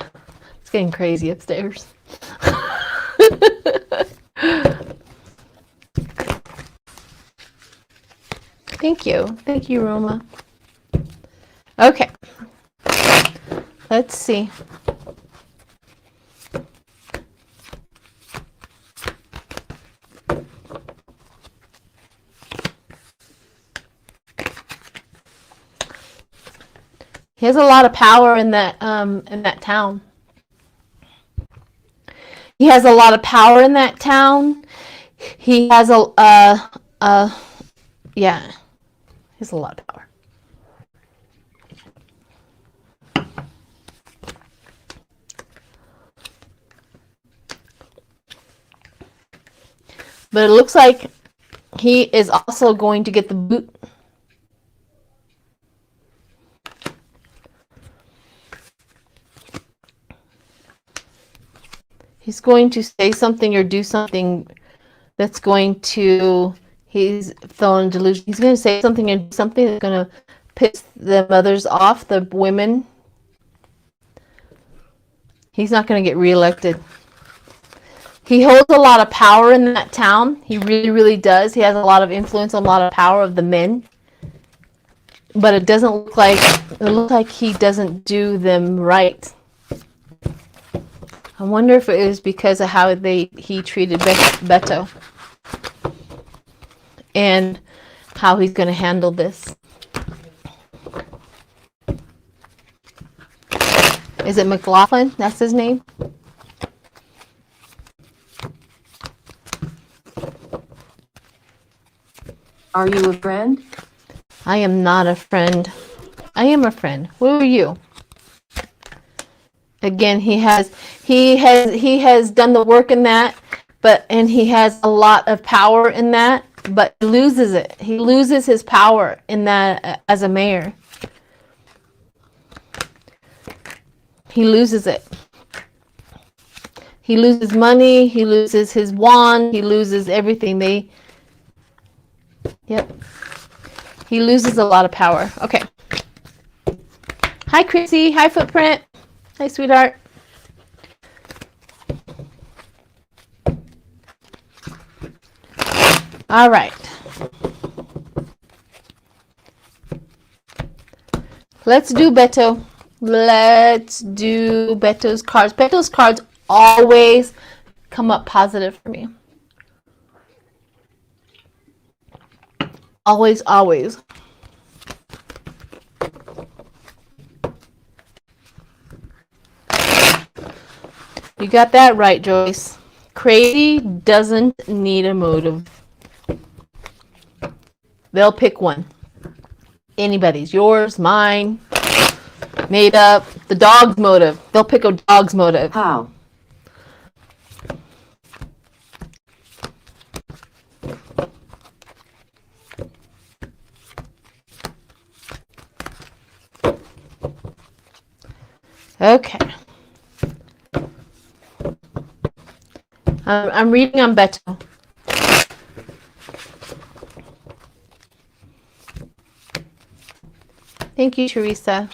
crazy upstairs. Thank you, Roma. Okay, let's see. He has a lot of power in that town. He has a lot of power in that town. He has yeah, he has a lot of power. But it looks like he is also going to get the boot. He's going to say something or do something that's going to, he's throwing delusion. He's going to say something and do something that's going to piss the mothers off, the women. He's not going to get reelected. He holds a lot of power in that town. He really, really does. He has a lot of influence, a lot of power of the men. But it doesn't look like, he doesn't do them right. I wonder if it was because of how he treated Betto and how he's going to handle this. Is it McLaughlin? That's his name? Are you a friend? I am not a friend. I am a friend. Who are you? Again, he has done the work in that, and he has a lot of power in that, but he loses it. He loses his power in that as a mayor. He loses it. He loses money, he loses his wand, he loses everything. Yep. He loses a lot of power. Okay. Hi, Chrissy. Hi, Footprint. Hi, sweetheart. All right. Let's do Betto. Let's do Betto's cards. Betto's cards always come up positive for me. Always, always. You got that right, Joyce. Crazy doesn't need a motive. They'll pick one. Anybody's. Yours, mine, made up. The dog's motive. They'll pick a dog's motive. How? Okay. I'm reading on Betto. Thank you, Teresa.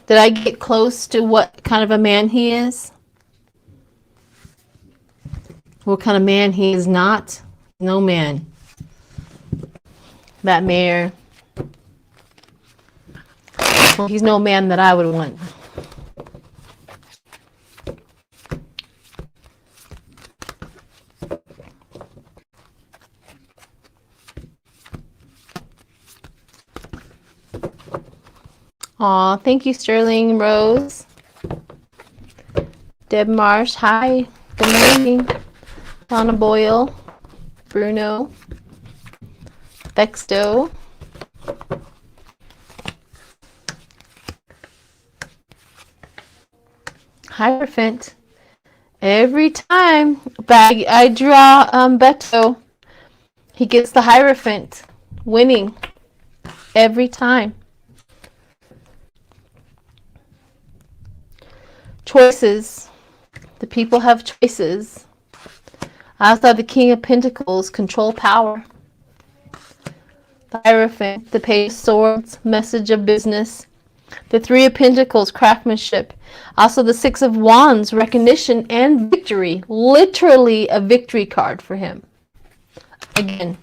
Did I get close to what kind of a man he is? What kind of man he is not? No man. That mayor. Well, he's no man that I would want. Aw, thank you, Sterling Rose. Deb Marsh, hi. Good morning. Donna Boyle. Bruno. Bexto. Hierophant. Every time I draw Betto, he gets the Hierophant. Winning. Every time. Choices. The people have choices. I also have the King of Pentacles, control power. The Hierophant, the Page of Swords, message of business. The Three of Pentacles, craftsmanship. Also the Six of Wands, recognition and victory. Literally a victory card for him. Again.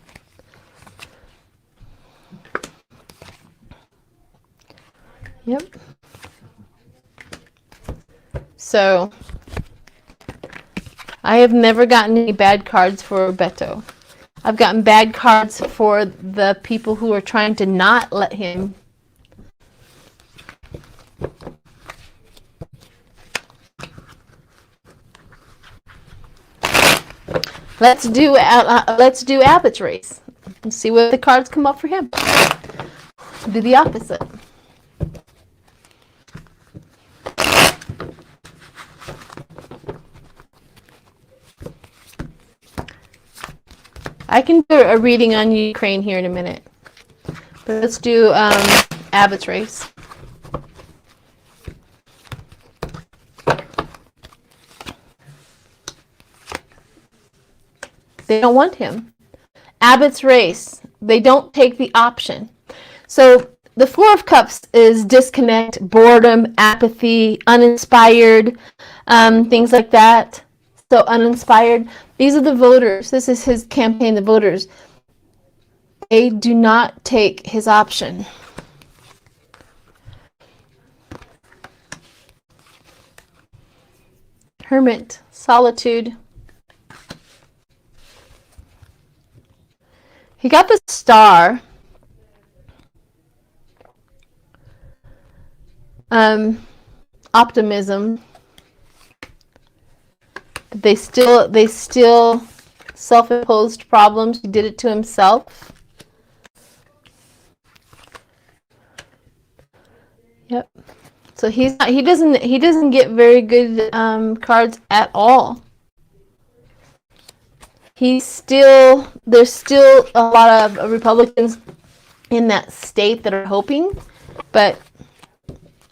Yep. So, I have never gotten any bad cards for Betto. I've gotten bad cards for the people who are trying to not let him. Let's do Abbott's race and see what the cards come up for him. Do the opposite. I can do a reading on Ukraine here in a minute, but let's do Abbott's race. They don't want him. Abbott's race. They don't take the option. So the Four of Cups is disconnect, boredom, apathy, uninspired, things like that. So uninspired. These are the voters. This is his campaign, the voters. They do not take his option. Hermit, solitude. He got the Star. Optimism. They still self-imposed problems. He did it to himself. Yep. So he doesn't get very good cards at all. There's still a lot of Republicans in that state that are hoping, but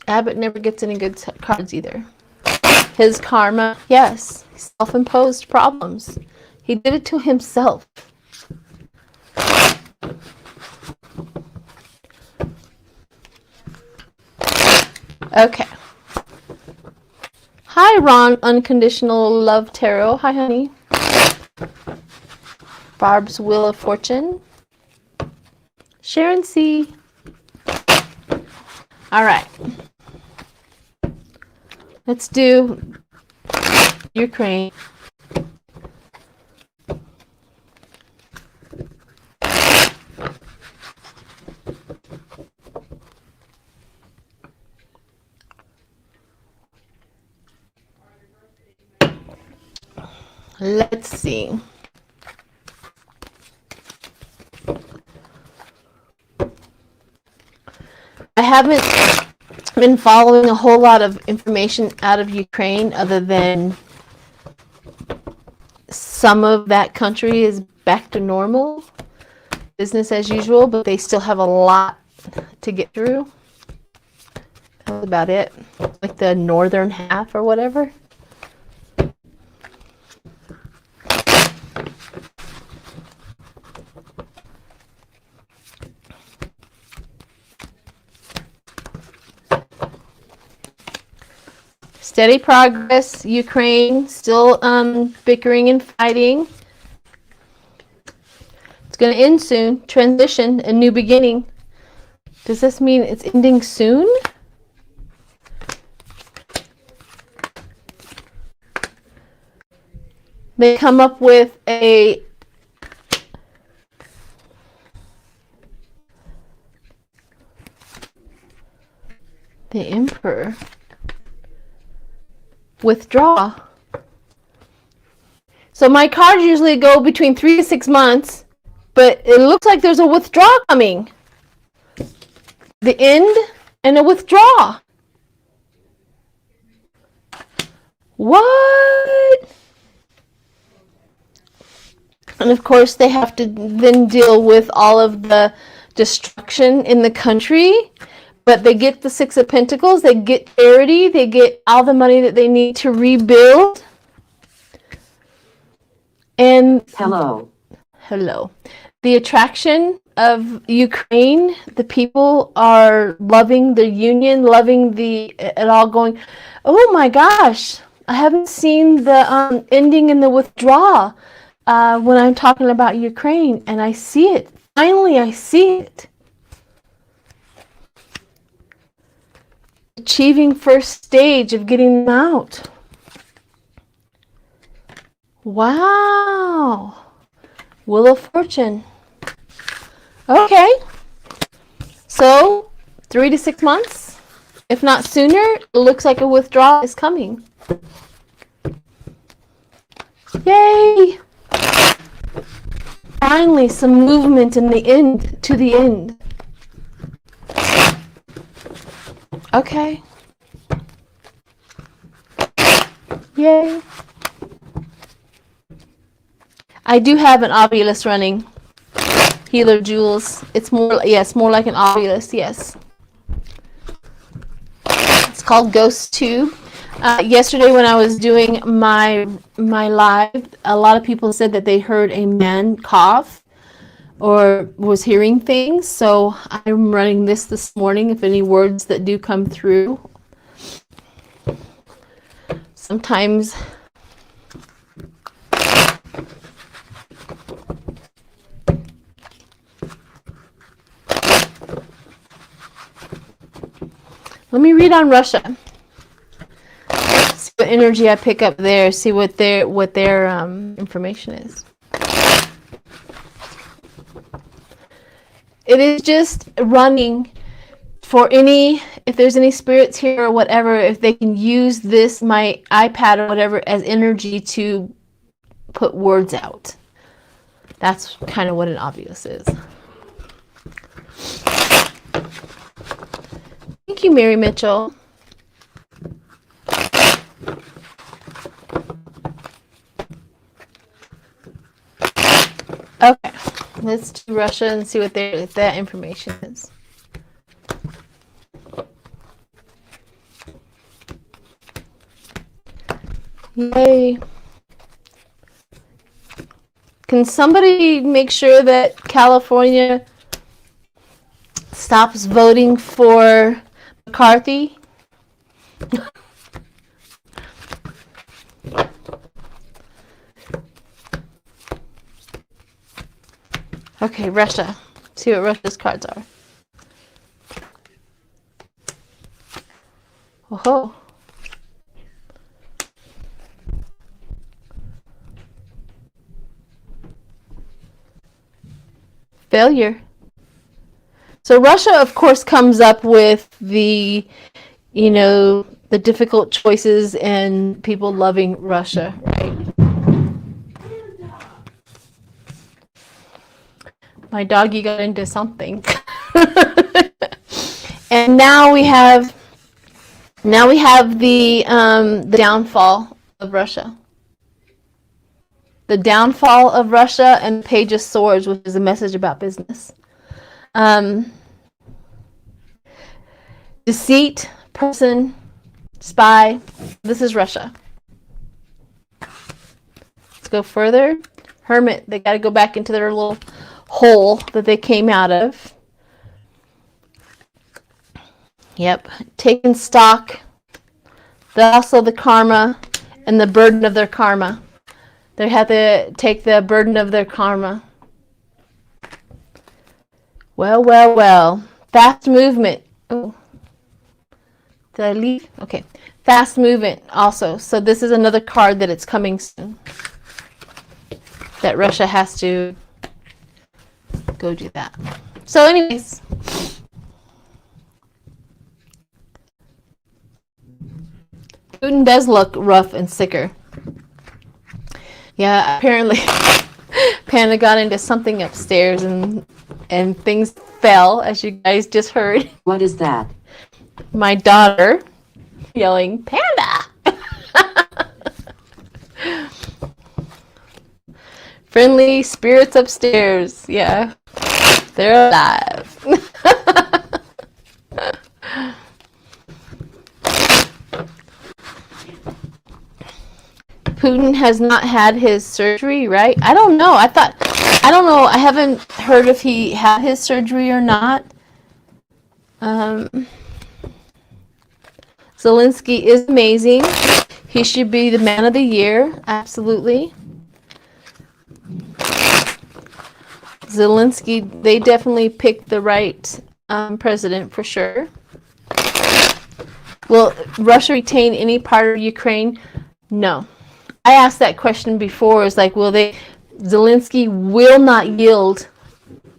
Abbott never gets any good cards either. His karma, yes, self-imposed problems. He did it to himself. Okay. Hi, Ron, Unconditional Love Tarot. Hi, honey. Barb's Wheel of Fortune. Sharon C. All right. Let's do Ukraine. Let's see. I haven't been following a whole lot of information out of Ukraine other than some of that country is back to normal, business as usual, but they still have a lot to get through. That's about it. Like the northern half or whatever. Steady progress. Ukraine still bickering and fighting. It's going to end soon. Transition, a new beginning. Does this mean it's ending soon? They come up with the Emperor. Withdraw. So my cards usually go between 3 to 6 months, but it looks like there's a withdrawal coming. The end and a withdrawal. What? And of course they have to then deal with all of the destruction in the country. But they get the Six of Pentacles, they get charity, they get all the money that they need to rebuild. And Hello. hello. The attraction of Ukraine, the people are loving the union, loving it all going, oh my gosh, I haven't seen the ending in the withdrawal when I'm talking about Ukraine, and I see it. Finally, I see it. Achieving first stage of getting them out. Wow. Wheel of Fortune. Okay. So, 3 to 6 months, if not sooner, it looks like a withdrawal is coming. Yay! Finally, some movement in the end, to the end. Okay. Yay. I do have an Ovilus running. Healer Jewels. It's more, yes, more like an Ovilus, yes. It's called Ghost 2. Yesterday when I was doing my live, a lot of people said that they heard a man cough or was hearing things. So I'm running this morning. If any words that do come through. Sometimes let me read on Russia. See what energy I pick up there. See what their information is. It is just running for any, if there's any spirits here or whatever, if they can use this, my iPad or whatever, as energy to put words out. That's kind of what an obvious is. Thank you, Mary Mitchell. Okay, let's do Russia and see what that information is. Yay. Can somebody make sure that California stops voting for McCarthy? Okay, Russia. See what Russia's cards are. Whoa. Failure. So Russia, of course, comes up with the, the difficult choices and people loving Russia, right? My doggy got into something. And now we have the downfall of Russia. The downfall of Russia and Page of Swords, which is a message about business. Deceit, person, spy. This is Russia. Let's go further. Hermit, they got to go back into their little hole that they came out of. Yep, taking stock. Also the karma and the burden of their karma. They have to take the burden of their karma. Well, well, well. Fast movement. Oh, did I leave? Okay. Fast movement also. So this is another card that it's coming soon. That Russia has to go do that. So anyways. Putin does look rough and sicker. Yeah, apparently Panda got into something upstairs and things fell, as you guys just heard. What is that? My daughter yelling, Panda! Friendly spirits upstairs. Yeah, they're alive. Putin has not had his surgery, right? I don't know. I don't know. I haven't heard if he had his surgery or not. Zelensky is amazing. He should be the man of the year. Absolutely. Zelensky, they definitely picked the right president for sure. Will Russia retain any part of Ukraine? No. I asked that question before. It's like, Zelensky will not yield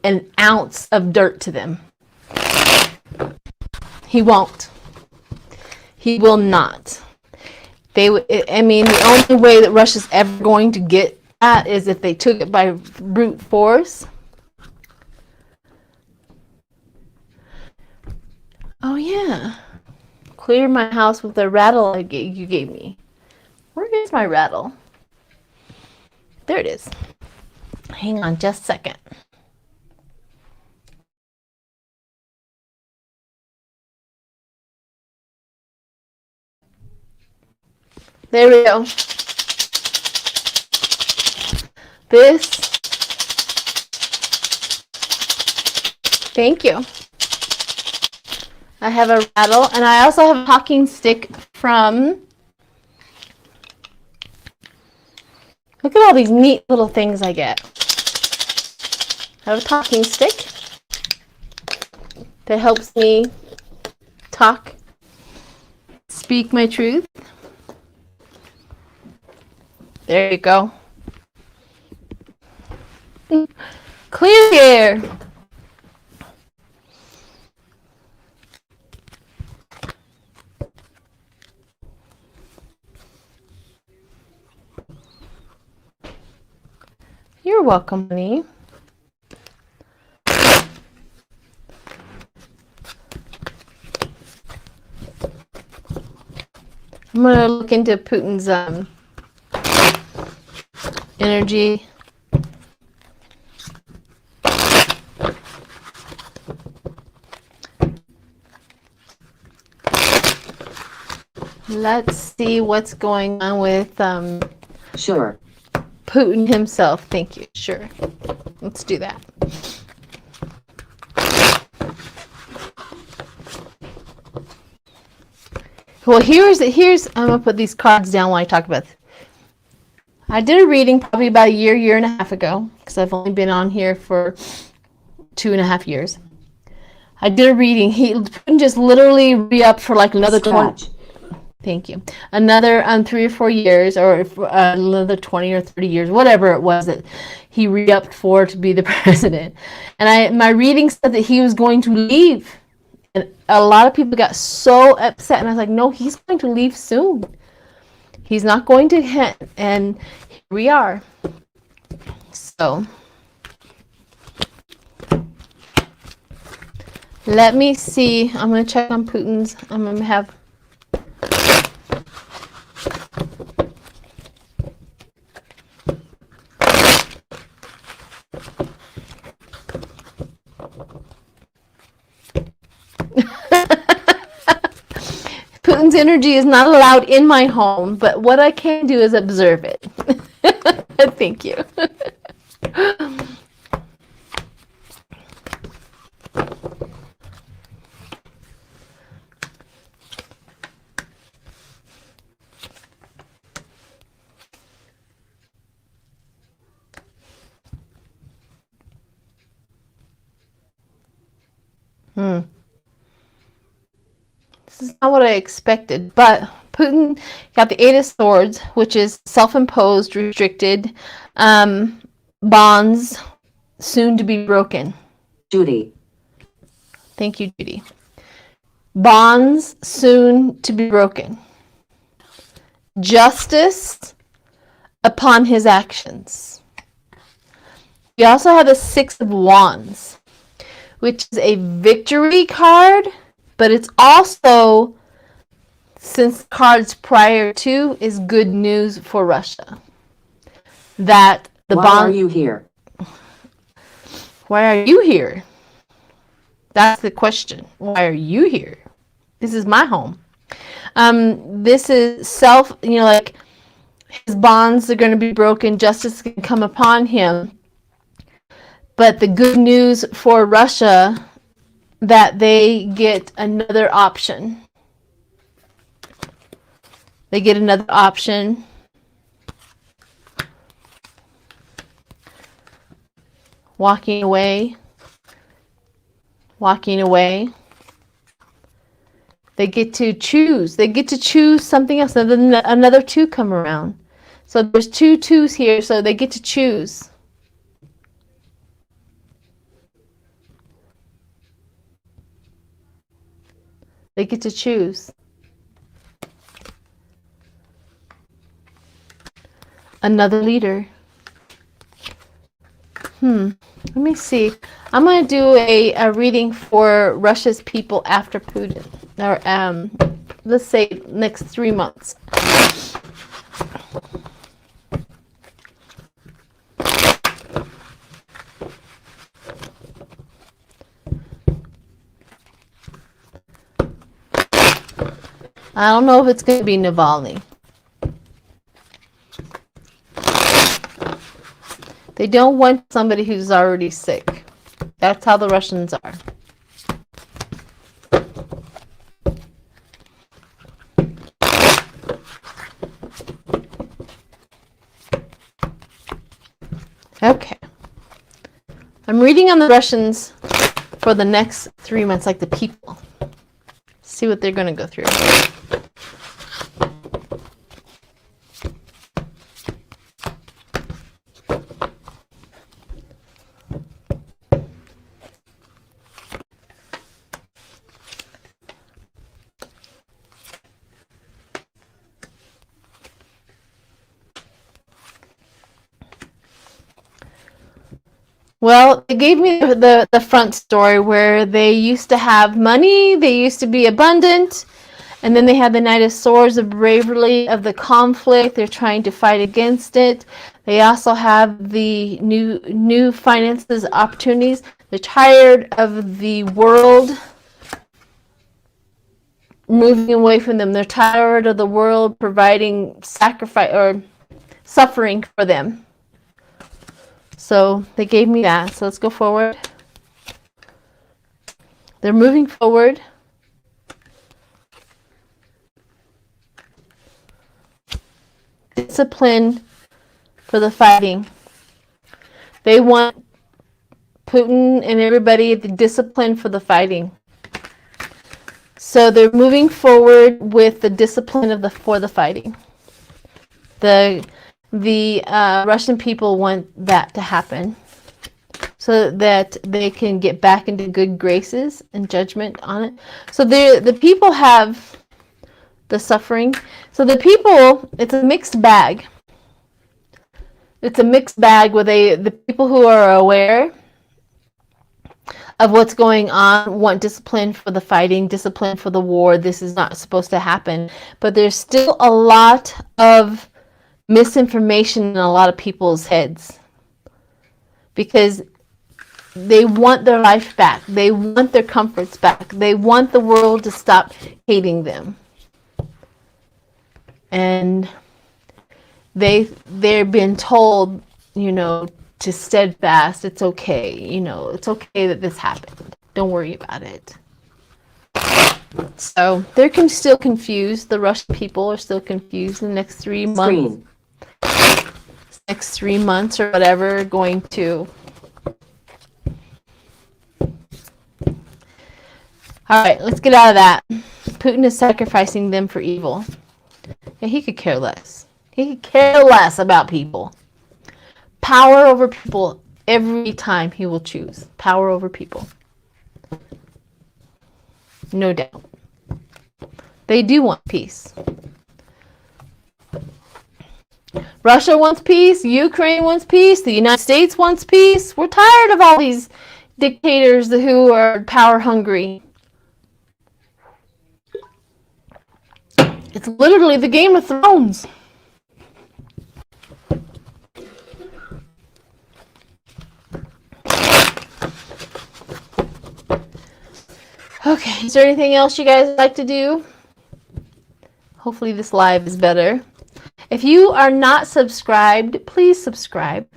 an ounce of dirt to them. He won't. He will not. The only way that Russia's ever going to get that is if they took it by brute force. Oh yeah. Clear my house with the rattle you gave me. Where is my rattle? There it is. Hang on just a second. There we go. Thank you. I have a rattle, and I also have a talking stick from, look at all these neat little things I get. I have a talking stick that helps me talk, speak my truth. There you go. Clear the air. You're welcome, honey. I'm going to look into Putin's energy. Let's see what's going on with Sure. Putin himself. Thank you. Sure. Let's do that. Well, here's I'm going to put these cards down while I talk about this. I did a reading probably about a year and a half ago, because I've only been on here for 2.5 years. I did a reading. Putin just literally re-upped for like another 20. Thank you. Another 3 or 4 years, or another 20 or 30 years, whatever it was that he re-upped for to be the president. And my reading said that he was going to leave. And a lot of people got so upset, and I was like, no, he's going to leave soon. He's not going to hit, and here we are. So let me see. I'm going to check on Putin's. I'm going to have Putin's energy is not allowed in my home, but what I can do is observe it. Thank you. This is not what I expected, but Putin got the Eight of Swords, which is self-imposed, restricted, bonds soon to be broken. Judy. Thank you, Judy. Bonds soon to be broken. Justice upon his actions. We also have the Six of Wands, which is a victory card, but it's also, since cards prior to, is good news for Russia. That the Why bond. are you here? Why are you here? That's the question. Why are you here? This is my home. This is self, like his bonds are going to be broken. Justice can come upon him. But the good news for Russia, that they get another option. They get another option. Walking away. Walking away. They get to choose. They get to choose something else. And then another two come around. So there's two twos here, so they get to choose. They get to choose. Another leader. Let me see. I'm going to do a reading for Russia's people after Putin. Or, let's say next 3 months. I don't know if it's going to be Navalny. They don't want somebody who's already sick. That's how the Russians are. Okay. I'm reading on the Russians for the next 3 months, like the people. See what they're going to go through. Well, they gave me the front story where they used to have money, they used to be abundant, and then they had the Knight of Swords, the bravery of the conflict. They're trying to fight against it. They also have the new finances, opportunities. They're tired of the world moving away from them. They're tired of the world providing sacrifice or suffering for them. So they gave me that. So let's go forward. They're moving forward. Discipline for the fighting. They want Putin and everybody the discipline for the fighting. So they're moving forward with the discipline for the fighting. The Russian people want that to happen so that they can get back into good graces and judgment on it. So the people have the suffering. So the people, it's a mixed bag. It's a mixed bag where the people who are aware of what's going on want discipline for the fighting, discipline for the war. This is not supposed to happen. But there's still a lot of misinformation in a lot of people's heads because they want their life back. They want their comforts back. They want the world to stop hating them. And they're being told, to steadfast, it's okay. It's okay that this happened. Don't worry about it. So they're still confused. The Russian people are still confused. In the next 3 months. Next 3 months or whatever, going to. All right, let's get out of that. Putin is sacrificing them for evil. Yeah, he could care less. He could care less about people. Power over people every time he will choose. Power over people. No doubt. They do want peace. Russia wants peace. Ukraine wants peace. The United States wants peace. We're tired of all these dictators who are power hungry. It's literally the Game of Thrones. Okay, is there anything else you guys like to do? Hopefully this live is better. If you are not subscribed, please subscribe.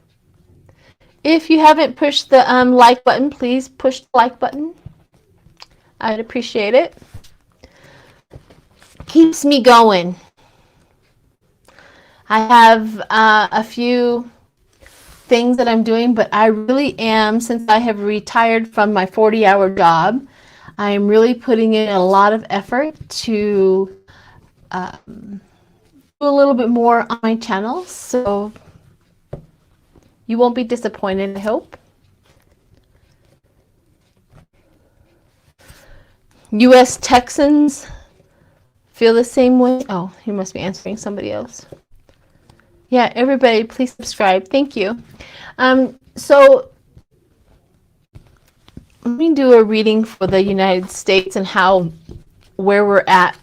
If you haven't pushed the like button, please push the like button. I'd appreciate it. Keeps me going. I have a few things that I'm doing, but I really am, since I have retired from my 40-hour job, I am really putting in a lot of effort to do a little bit more on my channel, so you won't be disappointed, I hope. U.S. Texans feel the same way. Oh, he must be answering somebody else. Yeah, everybody, please subscribe. Thank you. So let me do a reading for the United States and where we're at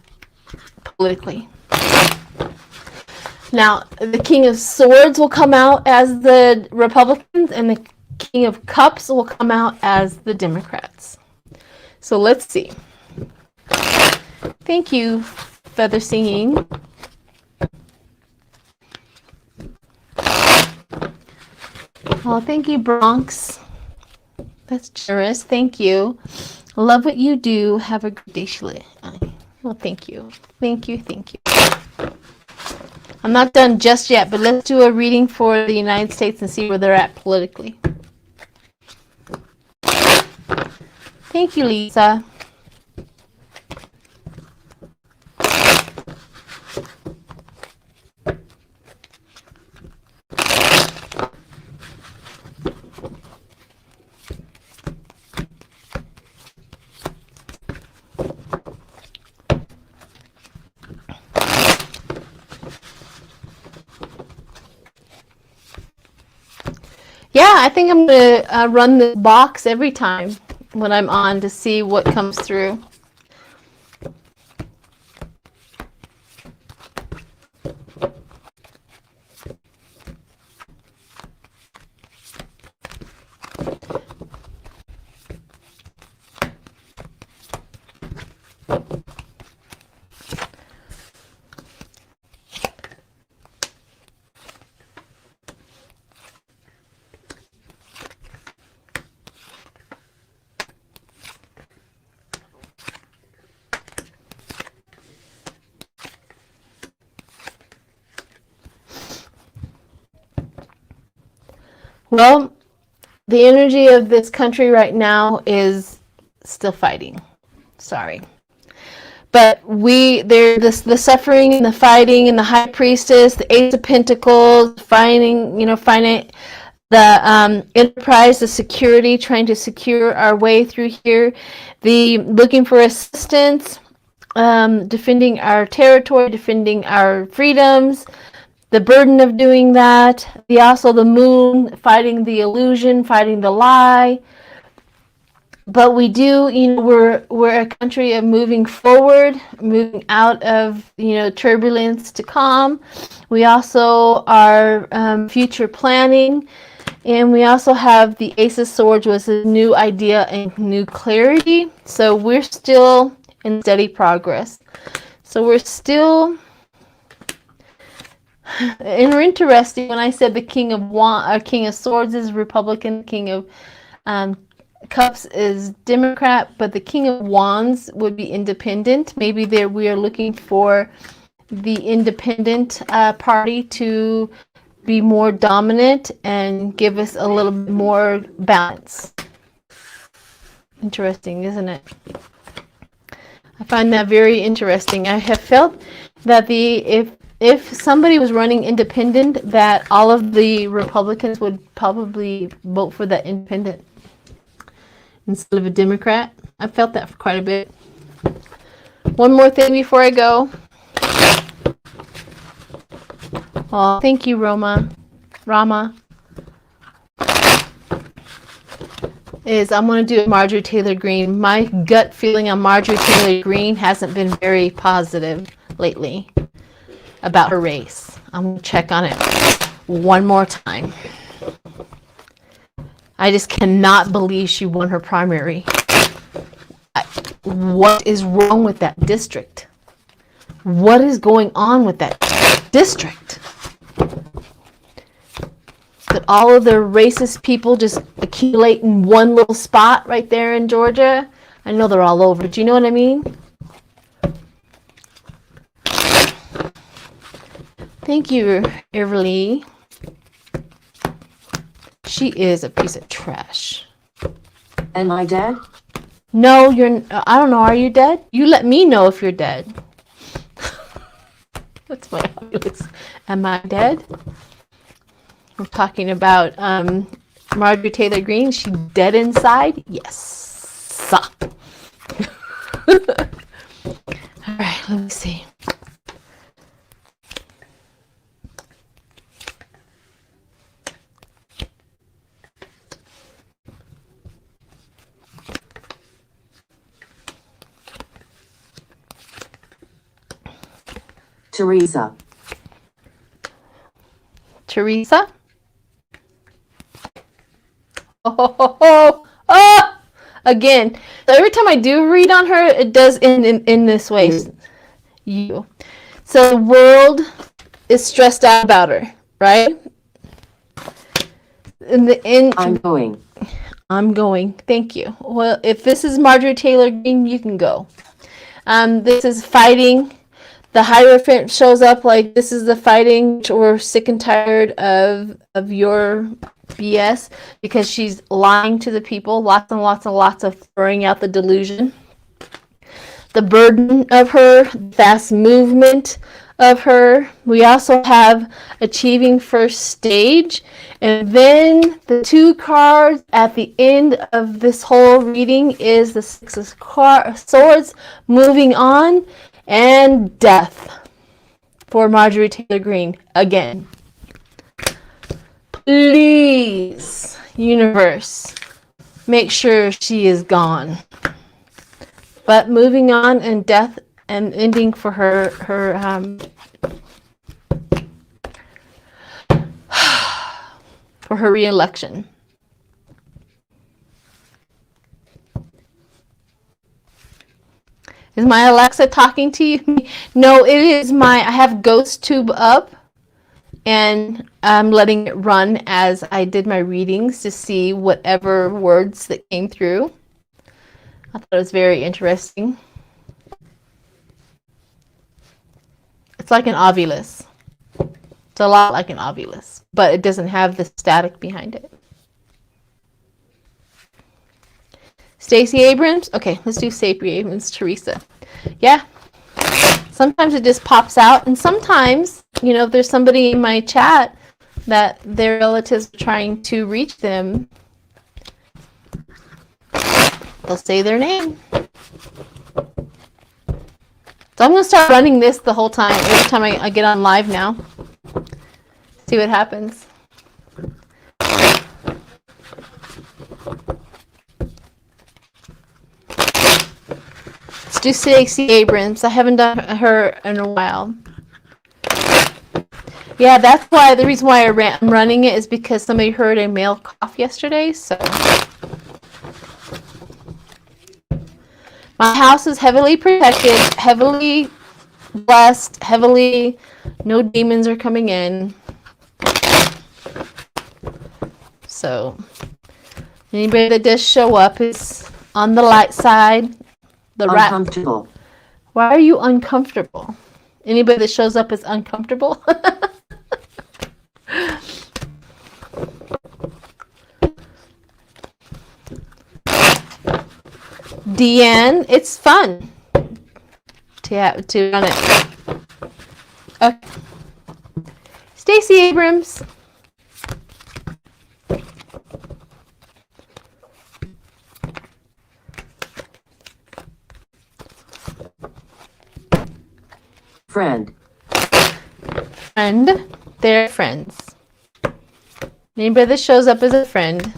politically. Now, the King of Swords will come out as the Republicans, and the King of Cups will come out as the Democrats. So let's see. Thank you, Feather Singing. Oh, thank you, Bronx. That's generous. Thank you. Love what you do. Have a good day, Sheila. Well, thank you. Thank you. Thank you. I'm not done just yet, but let's do a reading for the United States and see where they're at politically. Thank you, Lisa. Yeah, I think I'm going to run the box every time when I'm on to see what comes through. Well, the energy of this country right now is still fighting. Sorry. But the suffering and the fighting and the High Priestess, the Ace of Pentacles, finding the enterprise, the security, trying to secure our way through here, the looking for assistance, defending our territory, defending our freedoms, the burden of doing that, the moon, fighting the illusion, fighting the lie. But we do, we're a country of moving forward, moving out of, turbulence to calm. We also are future planning, and we also have the Ace of Swords, was a new idea and new clarity. So we're still in steady progress. So we're still. And interesting, when I said the King of Swords is Republican, King of Cups is Democrat, but the King of Wands would be independent. Maybe we are looking for the independent party to be more dominant and give us a little bit more balance. Interesting, isn't it? I find that very interesting. I have felt that if somebody was running independent, that all of the Republicans would probably vote for that independent instead of a Democrat. I felt that for quite a bit. One more thing before I go. Oh, thank you, Rama. I'm going to do Marjorie Taylor Greene. My gut feeling on Marjorie Taylor Greene hasn't been very positive lately about her race. I'm going to check on it one more time. I just cannot believe she won her primary. What is wrong with that district? What is going on with that? district. That all of the racist people just accumulate in one little spot right there in Georgia. I know they're all over. Do you know what I mean? Thank you, Everly. She is a piece of trash. Am I dead? No, you're. I don't know. Are you dead? You let me know if you're dead. That's my obvious. Am I dead? We're talking about Marjorie Taylor Greene. She dead inside? Yes. All right, let me see. Teresa. Teresa? Oh! Again. So every time I do read on her, it does in this way. You. So the world is stressed out about her, right? In the end, I'm going. I'm going. Thank you. Well, if this is Marjorie Taylor Greene, you can go. This is fighting. The Hierophant shows up like, this is the fighting. We're sick and tired of your BS, because she's lying to the people. Lots and lots and lots of throwing out the delusion. The burden of her, fast movement of her. We also have achieving first stage. And then the two cards at the end of this whole reading is the Six of Swords, moving on, and death for Marjorie Taylor Greene again. Please, universe, make sure she is gone. But moving on, and death and ending for her for her re-election. Is my Alexa talking to you? No, it is I have Ghost Tube up, and I'm letting it run as I did my readings to see whatever words that came through. I thought it was very interesting. It's like an Ovilus. It's a lot like an Ovilus, but it doesn't have the static behind it. Stacy Abrams? Okay, let's do Stacy Abrams. Teresa. Yeah. Sometimes it just pops out, and sometimes, if there's somebody in my chat that their relatives are trying to reach them, they'll say their name. So I'm going to start running this the whole time, every time I get on live now. See what happens. Let's do Stacy Abrams. I haven't done her in a while. Yeah, that's why, the reason why I'm running it is because somebody heard a male cough yesterday, so. My house is heavily protected, heavily blessed, no demons are coming in. So, anybody that does show up is on the light side. Uncomfortable. Why are you uncomfortable? Anybody that shows up is uncomfortable? Deanne, it's fun to run it. Okay. Stacy Abrams. Friend. Friend. They're friends. Anybody that shows up as a friend.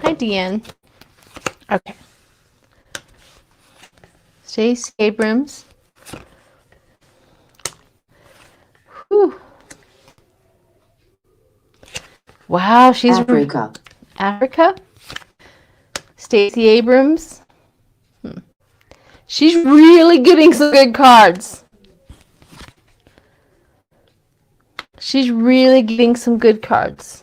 Hi, Deanne. Okay. Stacy Abrams. Whew. Wow, she's Africa. Africa. Stacy Abrams. She's really getting some good cards. She's really getting some good cards.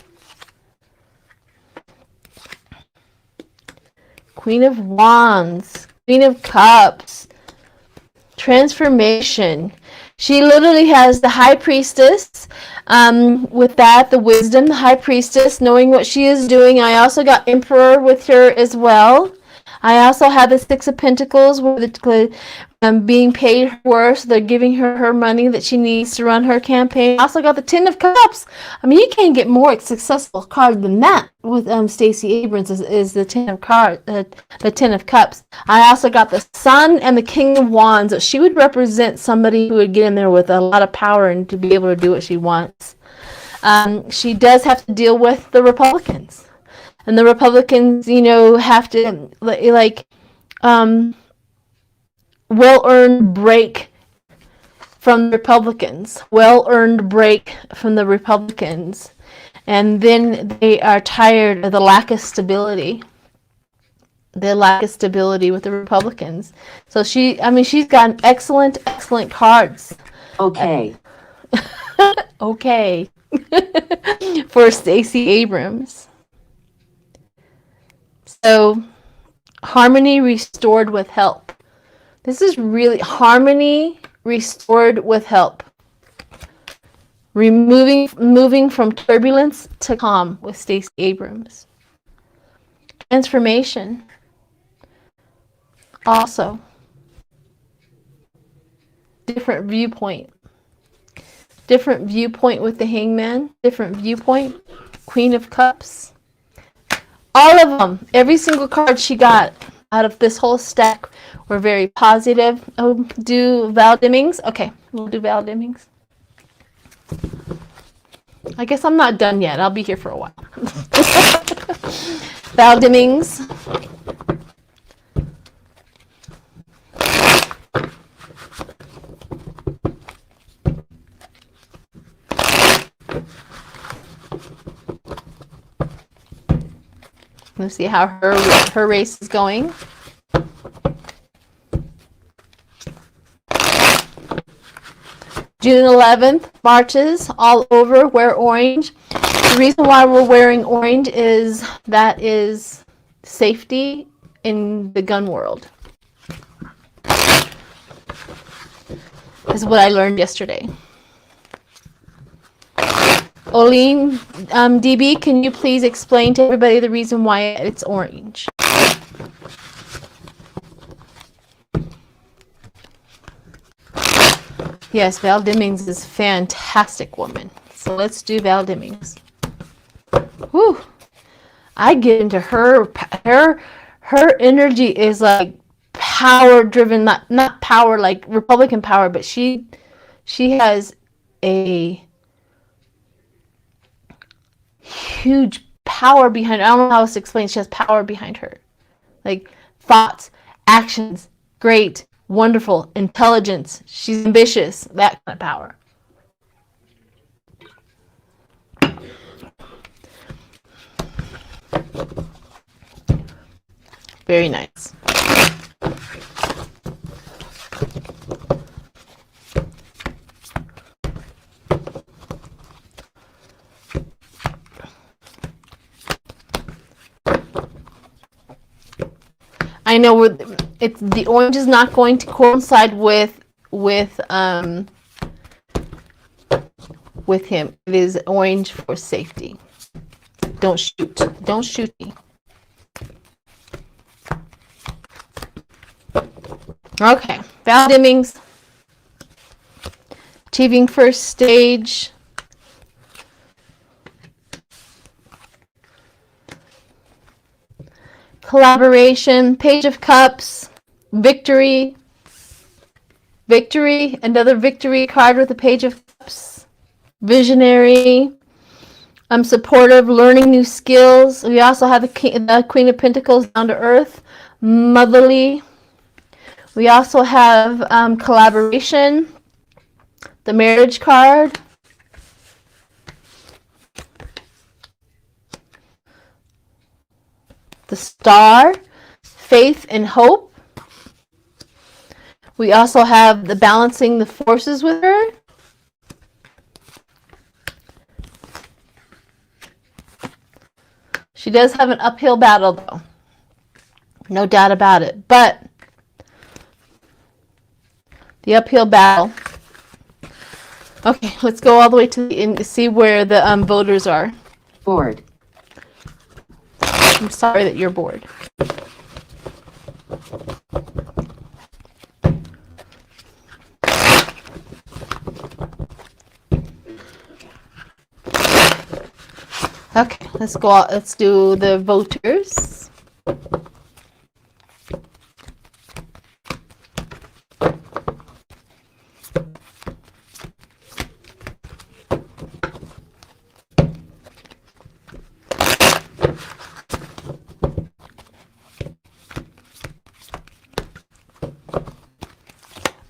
Queen of Wands, Queen of Cups, transformation. She literally has the High Priestess. With that, the Wisdom, the High Priestess, knowing what she is doing. I also got Emperor with her as well. I also have the Six of Pentacles, where the being paid her worth, so they're giving her her money that she needs to run her campaign. I also got the Ten of Cups. I mean, you can't get more successful card than that with Stacy Abrams is the Ten of the Ten of Cups. I also got the Sun and the King of Wands. She would represent somebody who would get in there with a lot of power and to be able to do what she wants. She does have to deal with the Republicans. And the Republicans, you know, have to, like, well-earned break from the Republicans. Well-earned break from the Republicans. And then they are tired of the lack of stability. The lack of stability with the Republicans. So she's got excellent cards. Okay. Okay. For Stacy Abrams. So, harmony restored with help. This is really harmony restored with help. Moving from turbulence to calm with Stacy Abrams. Transformation. Also, different viewpoint. Different viewpoint with the Hangman. Different viewpoint. Queen of Cups. All of them, every single card she got out of this whole stack were very positive. Oh, do Val Demings? Okay, we'll do Val Demings. I guess I'm not done yet. I'll be here for a while. Val Demings. Let's see how her race is going. June 11th, marches all over, wear orange. The reason why we're wearing orange is that is safety in the gun world. Is what I learned yesterday. Oline, DB, can you please explain to everybody the reason why it's orange? Yes, Val Demings is a fantastic woman. So let's do Val Demings. Whew. I get into her energy is like power driven, not power like Republican power, but she has a huge power behind her. I don't know how else to explain. She has power behind her. Like thoughts, actions, great, wonderful, intelligence. She's ambitious. That kind of power. Very nice. I know it's the orange is not going to coincide with him. It is orange for safety. Don't shoot. Don't shoot me. Okay, Val Demings. Achieving first stage. Collaboration, Page of Cups, victory, another victory card with the Page of Cups, visionary, supportive, learning new skills. We also have the Queen of Pentacles, down to earth, motherly. We also have collaboration, the marriage card. The Star, faith and hope. We also have the balancing the forces with her. She does have an uphill battle, though. No doubt about it. But the uphill battle. Okay, let's go all the way to the end to see where the voters are. Bored. I'm sorry that you're bored. Okay, let's go out. Let's do the voters.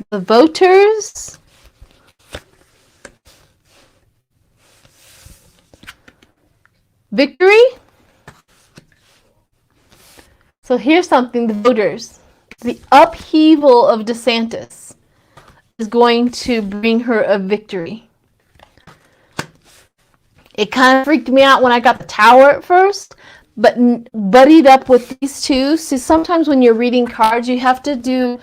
The voters. Victory. So here's something, the voters. The upheaval of DeSantis is going to bring her a victory. It kind of freaked me out when I got the Tower at first, but buddied up with these two. See, sometimes when you're reading cards, you have to do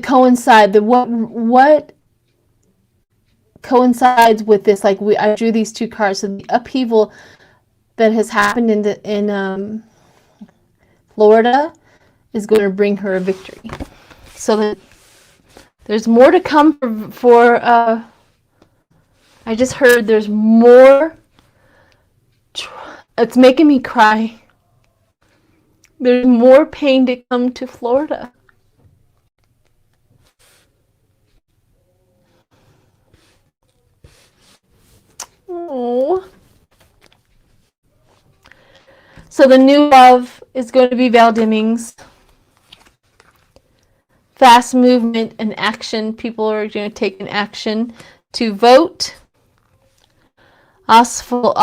coincide the what coincides with this. Like I drew these two cards, so the upheaval that has happened in Florida is going to bring her a victory. So that there's more to come for I just heard there's more. It's making me cry. There's more pain to come to Florida. Oh. So the new love is going to be Val Demings. Fast movement and action. People are going to take an action to vote. Also,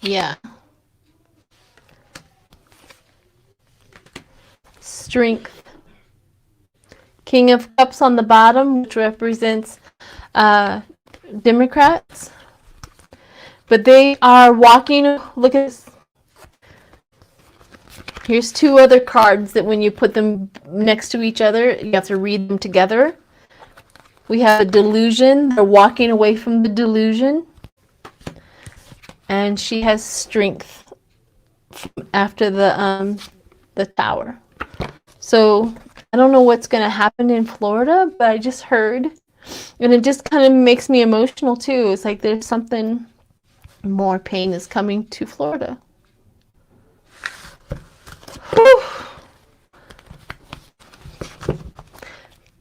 yeah. Strength. King of Cups on the bottom, which represents Democrats. But they are walking, look at this. Here's two other cards that when you put them next to each other, you have to read them together. We have a delusion. They're walking away from the delusion. And she has strength after the Tower. So I don't know what's going to happen in Florida, but I just heard. And it just kind of makes me emotional too. It's like there's something more pain is coming to Florida. Whew.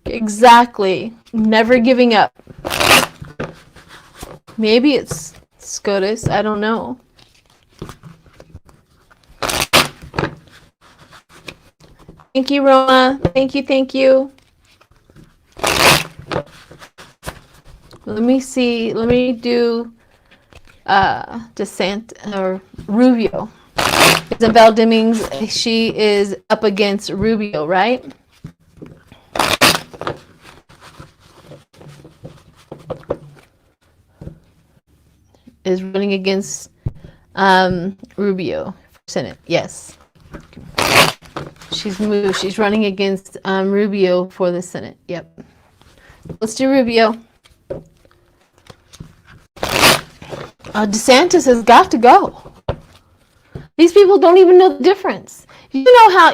Exactly. Never giving up. Maybe it's SCOTUS. I don't know. Thank you, Roma. Thank you, thank you. Let me see. Let me do DeSantis or Rubio. Val Demings, she is up against Rubio, right? Is running against Rubio for Senate. Yes. She's moved. She's running against Rubio for the Senate. Yep. Let's do Rubio. DeSantis has got to go. These people don't even know the difference. You know how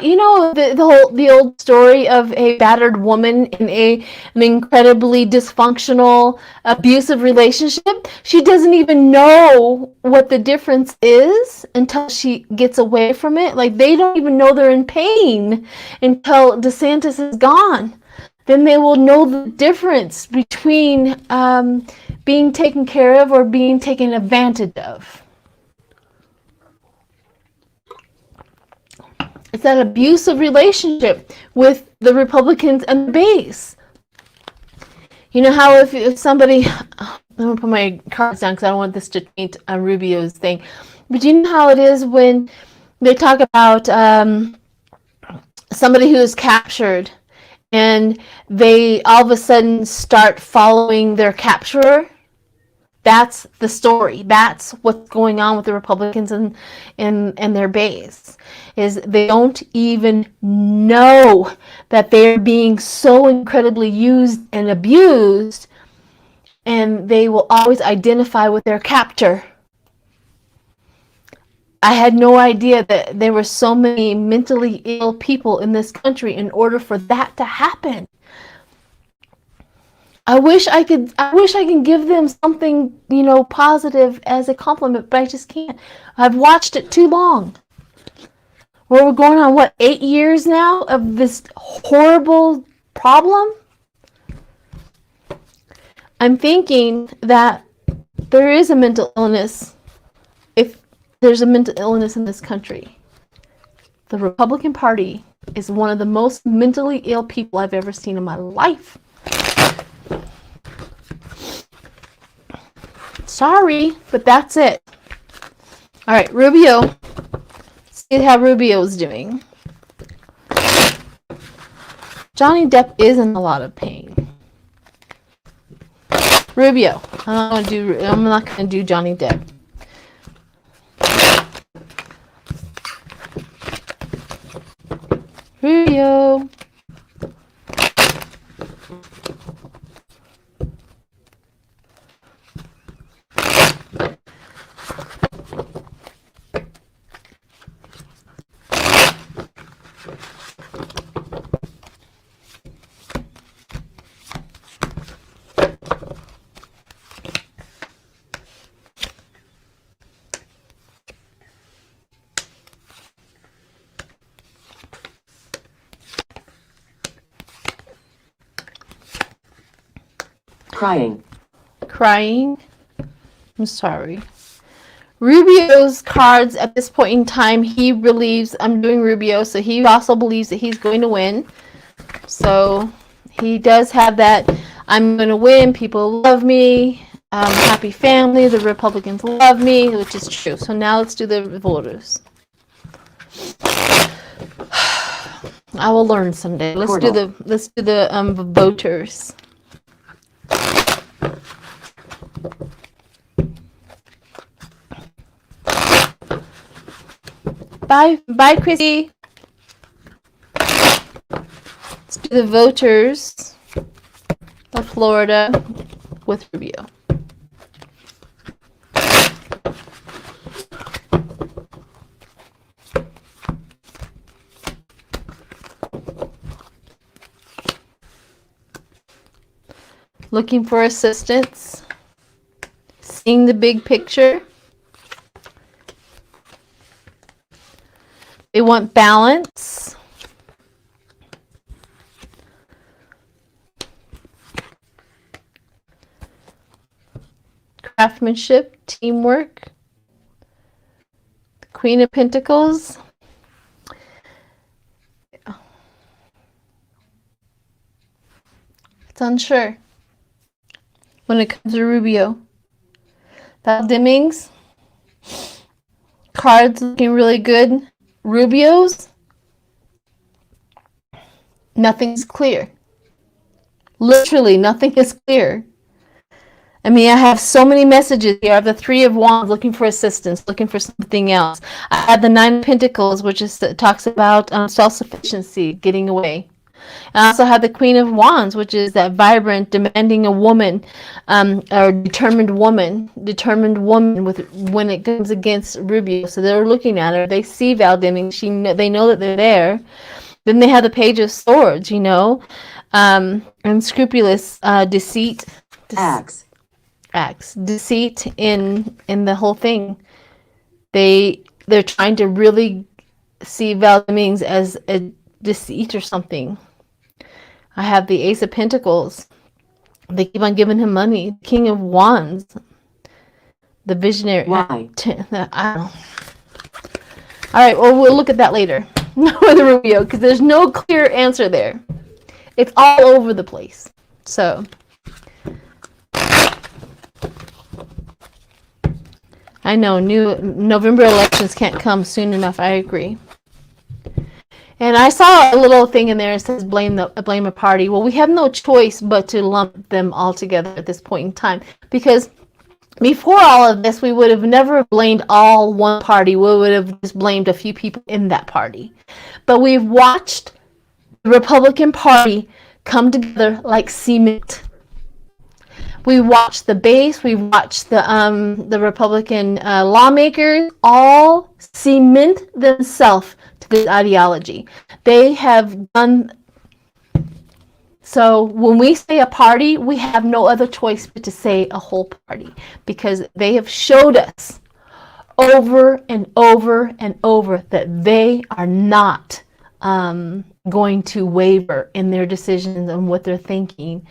the old story of a battered woman in an incredibly dysfunctional, abusive relationship? She doesn't even know what the difference is until she gets away from it. Like, they don't even know they're in pain until DeSantis is gone. Then they will know the difference between being taken care of or being taken advantage of. It's that abusive relationship with the Republicans and the base. You know how if somebody, I'm going to put my cards down because I don't want this to taint Rubio's thing. But you know how it is when They talk about somebody who is captured, and they all of a sudden start following their capturer. That's the story. That's what's going on with the Republicans and their base, is they don't even know that they're being so incredibly used and abused, and they will always identify with their captor. I had no idea that there were so many mentally ill people in this country in order for that to happen. I wish I can give them something, positive as a compliment, but I just can't. I've watched it too long. We're going on 8 years now of this horrible problem? I'm thinking that there is a mental illness. If there's a mental illness in this country, the Republican Party is one of the most mentally ill people I've ever seen in my life. Sorry, but that's it. All right, Rubio. Let's see how Rubio's doing. Johnny Depp is in a lot of pain. Rubio. I'm not going to do Johnny Depp. Rubio. Crying. I'm sorry. Rubio's cards at this point in time, he believes, I'm doing Rubio, so he also believes that he's going to win. So he does have that, I'm going to win, people love me, happy family, the Republicans love me, which is true. So now let's do the voters. I will learn someday. Let's do the voters. Bye, Chrissy. Let's do the voters of Florida with Rubio. Looking for assistance, seeing the big picture. They want balance. Craftsmanship, teamwork. The Queen of Pentacles. It's unsure when it comes to Rubio. Val Demings. Cards looking really good. Rubio's, nothing's clear. Literally, nothing is clear. I mean, I have so many messages here. I have the Three of Wands looking for assistance, looking for something else. I have the Nine of Pentacles, which talks about self-sufficiency, getting away. I also have the Queen of Wands, which is that vibrant, demanding a woman, or determined woman when it comes against Rubio. So they're looking at her. They see Val Demings. They know that they're there. Then they have the Page of Swords, unscrupulous, deceit, acts, deceit in the whole thing. They're trying to really see Val Demings as a deceit or something. I have the Ace of Pentacles. They keep on giving him money. King of Wands. The visionary. Why? I don't know. All right, well, we'll look at that later. With Rubio, because there's no clear answer there. It's all over the place. So, I I know, new November elections can't come soon enough. I agree. And I saw a little thing in there that says blame a party. Well, we have no choice but to lump them all together at this point in time, because before all of this, we would have never blamed all one party. We would have just blamed a few people in that party. But we've watched the Republican Party come together like cement. We watched the base. We watched the Republican lawmakers all cement themselves to this ideology. They have done. So when we say a party, we have no other choice but to say a whole party, because they have showed us over and over and over that they are not going to waver in their decisions and what they're thinking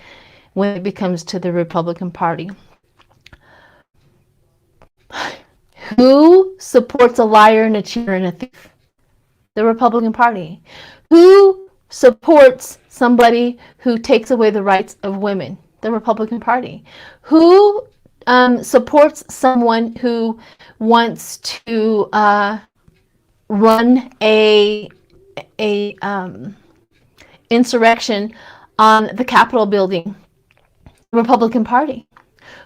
when it comes to the Republican Party. Who supports a liar and a cheater and a thief? The Republican Party. Who supports somebody who takes away the rights of women? The Republican Party. Who supports someone who wants to run a insurrection on the Capitol building? Republican Party.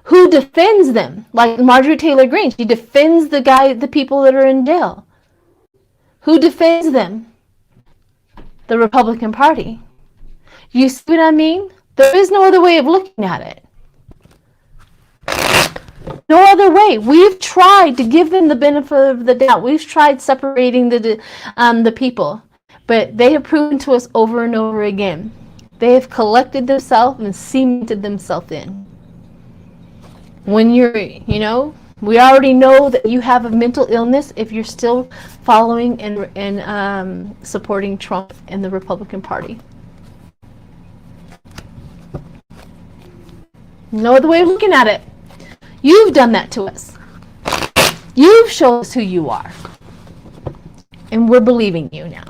Who defends them? Like Marjorie Taylor Greene, she defends the people that are in jail. Who defends them? The Republican Party. You see what I mean? There is no other way of looking at it. No other way. We've tried to give them the benefit of the doubt. We've tried separating the people, but they have proven to us over and over again. They have collected themselves and cemented themselves in. When you're, we already know that you have a mental illness if you're still following and supporting Trump and the Republican Party. No other way of looking at it. You've done that to us. You've shown us who you are. And we're believing you now.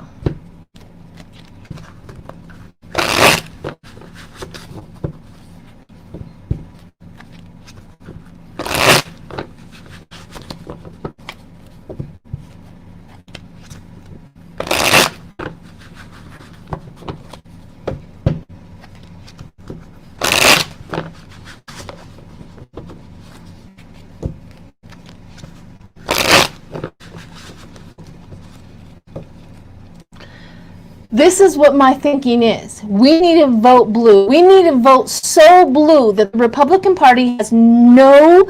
This is what my thinking is. We need to vote blue. We need to vote so blue that the Republican Party has no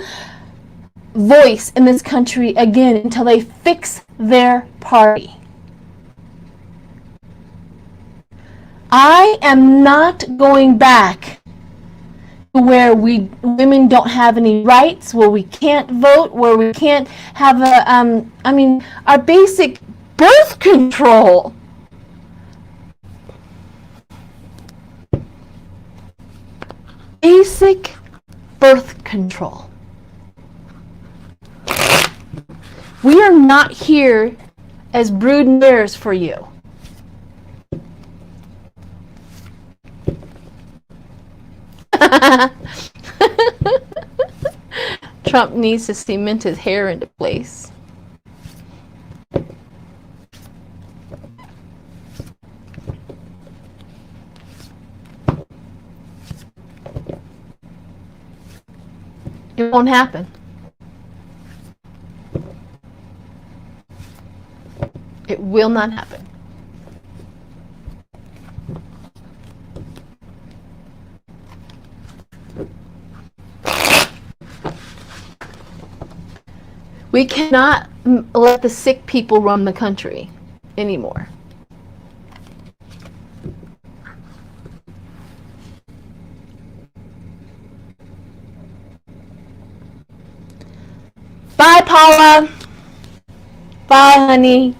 voice in this country again until they fix their party. I am not going back to where women don't have any rights, where we can't vote, where we can't have our basic birth control. Basic birth control. We are not here as brood bears for you. Trump needs to cement his hair into place. It won't happen. It will not happen. We cannot let the sick people run the country anymore. Bye, Paula. Bye, honey.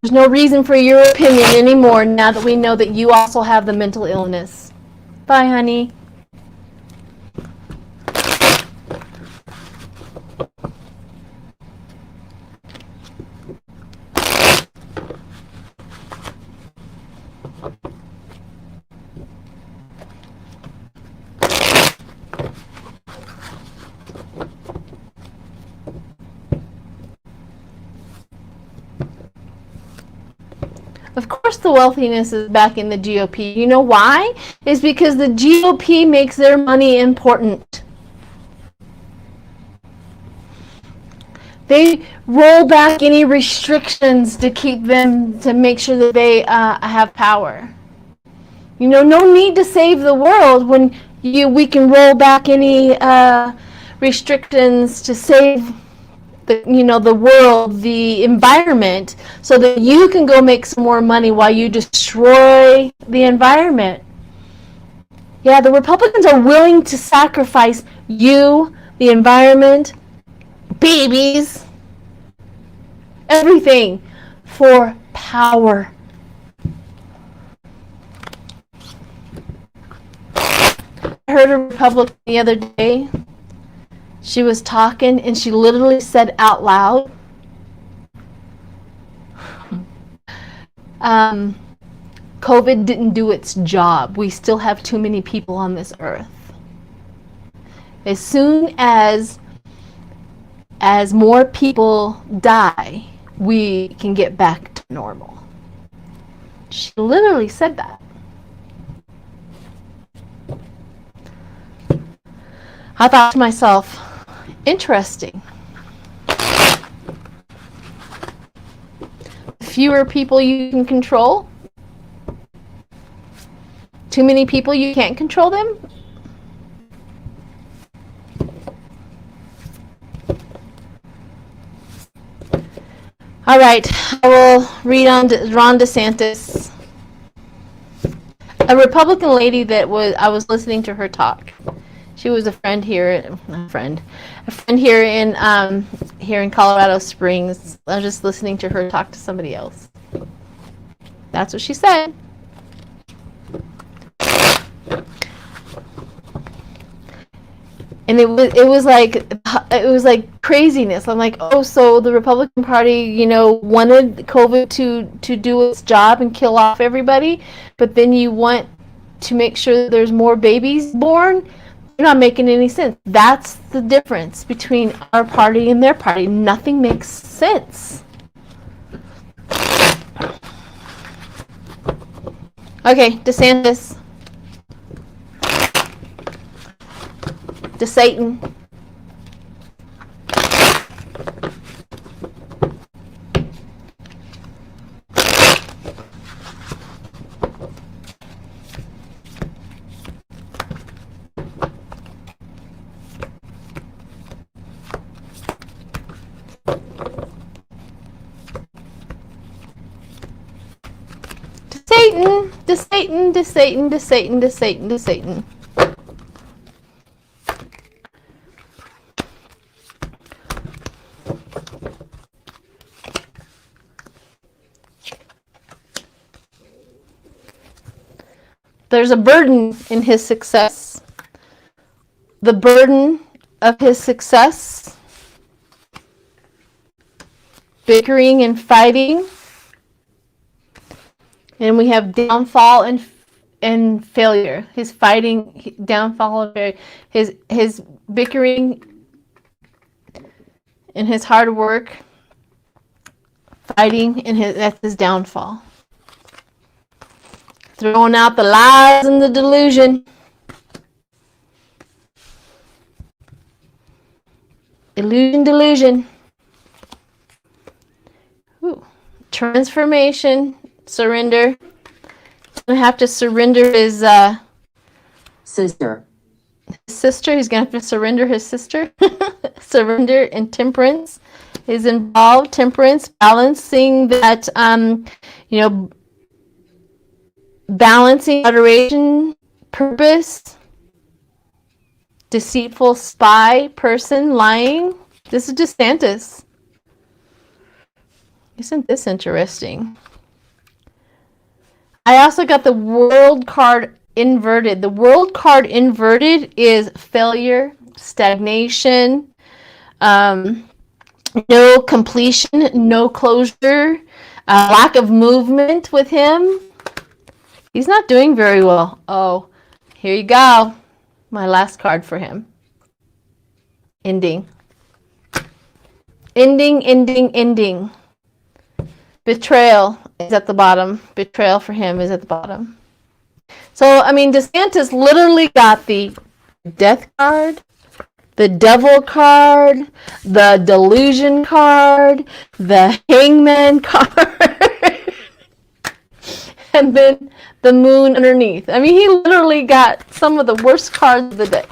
There's no reason for your opinion anymore now that we know that you also have the mental illness. Bye, honey. Of course the wealthiness is back in the GOP. You know why? It's because the GOP makes their money important. They roll back any restrictions to keep them, to make sure that they have power. You know, no need to save the world when we can roll back any restrictions to save the world, the environment, so that you can go make some more money while you destroy the environment. Yeah, the Republicans are willing to sacrifice you, the environment, babies, everything for power. I heard a Republican the other day. She was talking and she literally said out loud, COVID didn't do its job. We still have too many people on this earth. As soon as more people die, we can get back to normal. She literally said that. I thought to myself, interesting. Fewer people you can control. Too many people you can't control them. All right, I will read on Ron DeSantis. A Republican lady I was listening to her talk. She was a friend here in Colorado Springs. I was just listening to her talk to somebody else. That's what she said. And it was like craziness. I'm like, oh, so the Republican Party, wanted COVID to do its job and kill off everybody, but then you want to make sure that there's more babies born? You're not making any sense. That's the difference between our party and their party. Nothing makes sense. Okay, DeSantis. Satan. To Satan. There's a burden in his success. The burden of his success, bickering and fighting, and we have downfall and failure. His fighting, downfall, and failure. His bickering and his hard work, fighting, and that's his downfall. Throwing out the lies and the delusion. Delusion. Ooh. Transformation, surrender. He's going to have to surrender his sister. He's going to have to surrender his sister. Surrender and temperance is involved. Temperance, balancing that, balancing moderation, purpose, deceitful spy, person, lying. This is DeSantis. Isn't this interesting? I also got the world card inverted. The world card inverted is failure, stagnation, no completion, no closure, lack of movement with him. He's not doing very well. Oh, here you go. My last card for him. Ending. Betrayal. is at the bottom. Betrayal for him is at the bottom. So, I mean, DeSantis literally got the death card, the devil card, the delusion card, the hangman card, and then the moon underneath. I mean, he literally got some of the worst cards of the deck.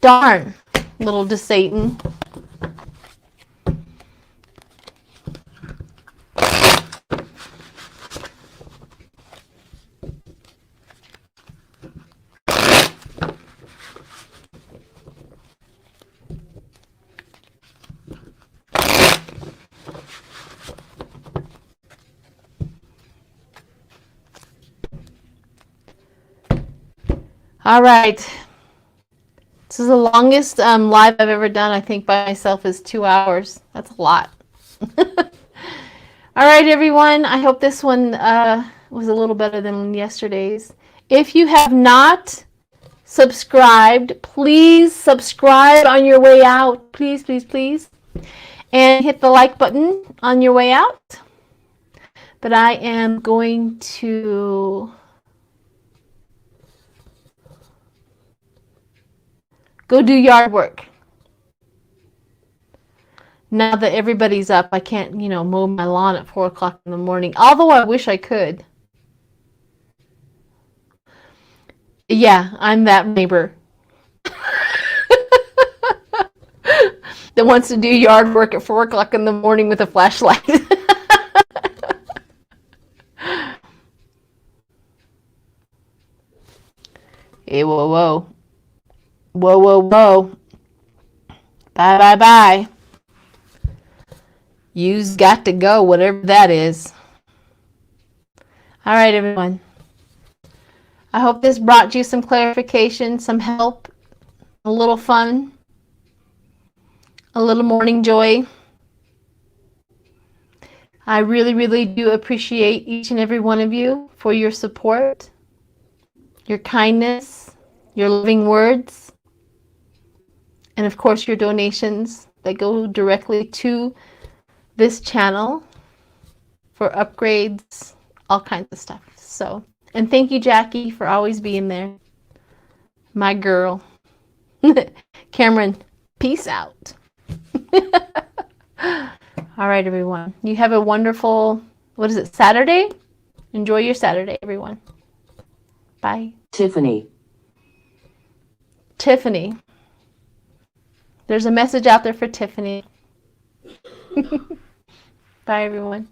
Darn, little DeSatan. All right. This is the longest live I've ever done. I think by myself is 2 hours. That's a lot. All right, everyone. I hope this one was a little better than yesterday's. If you have not subscribed, please subscribe on your way out. Please, please, please. And hit the like button on your way out. But I am going to go do yard work. Now that everybody's up, I can't, mow my lawn at 4 o'clock in the morning, although I wish I could. Yeah, I'm that neighbor that wants to do yard work at 4 o'clock in the morning with a flashlight. Hey, whoa, whoa. Whoa, whoa, whoa. Bye, bye, bye. You's got to go, whatever that is. All right, everyone. I hope this brought you some clarification, some help, a little fun, a little morning joy. I really, really do appreciate each and every one of you for your support, your kindness, your loving words. And of course, your donations that go directly to this channel for upgrades, all kinds of stuff. So, and thank you, Jackie, for always being there. My girl. Cameron, peace out. All right, everyone. You have a wonderful, Saturday? Enjoy your Saturday, everyone. Bye. Tiffany. Tiffany. There's a message out there for Tiffany. Bye, everyone.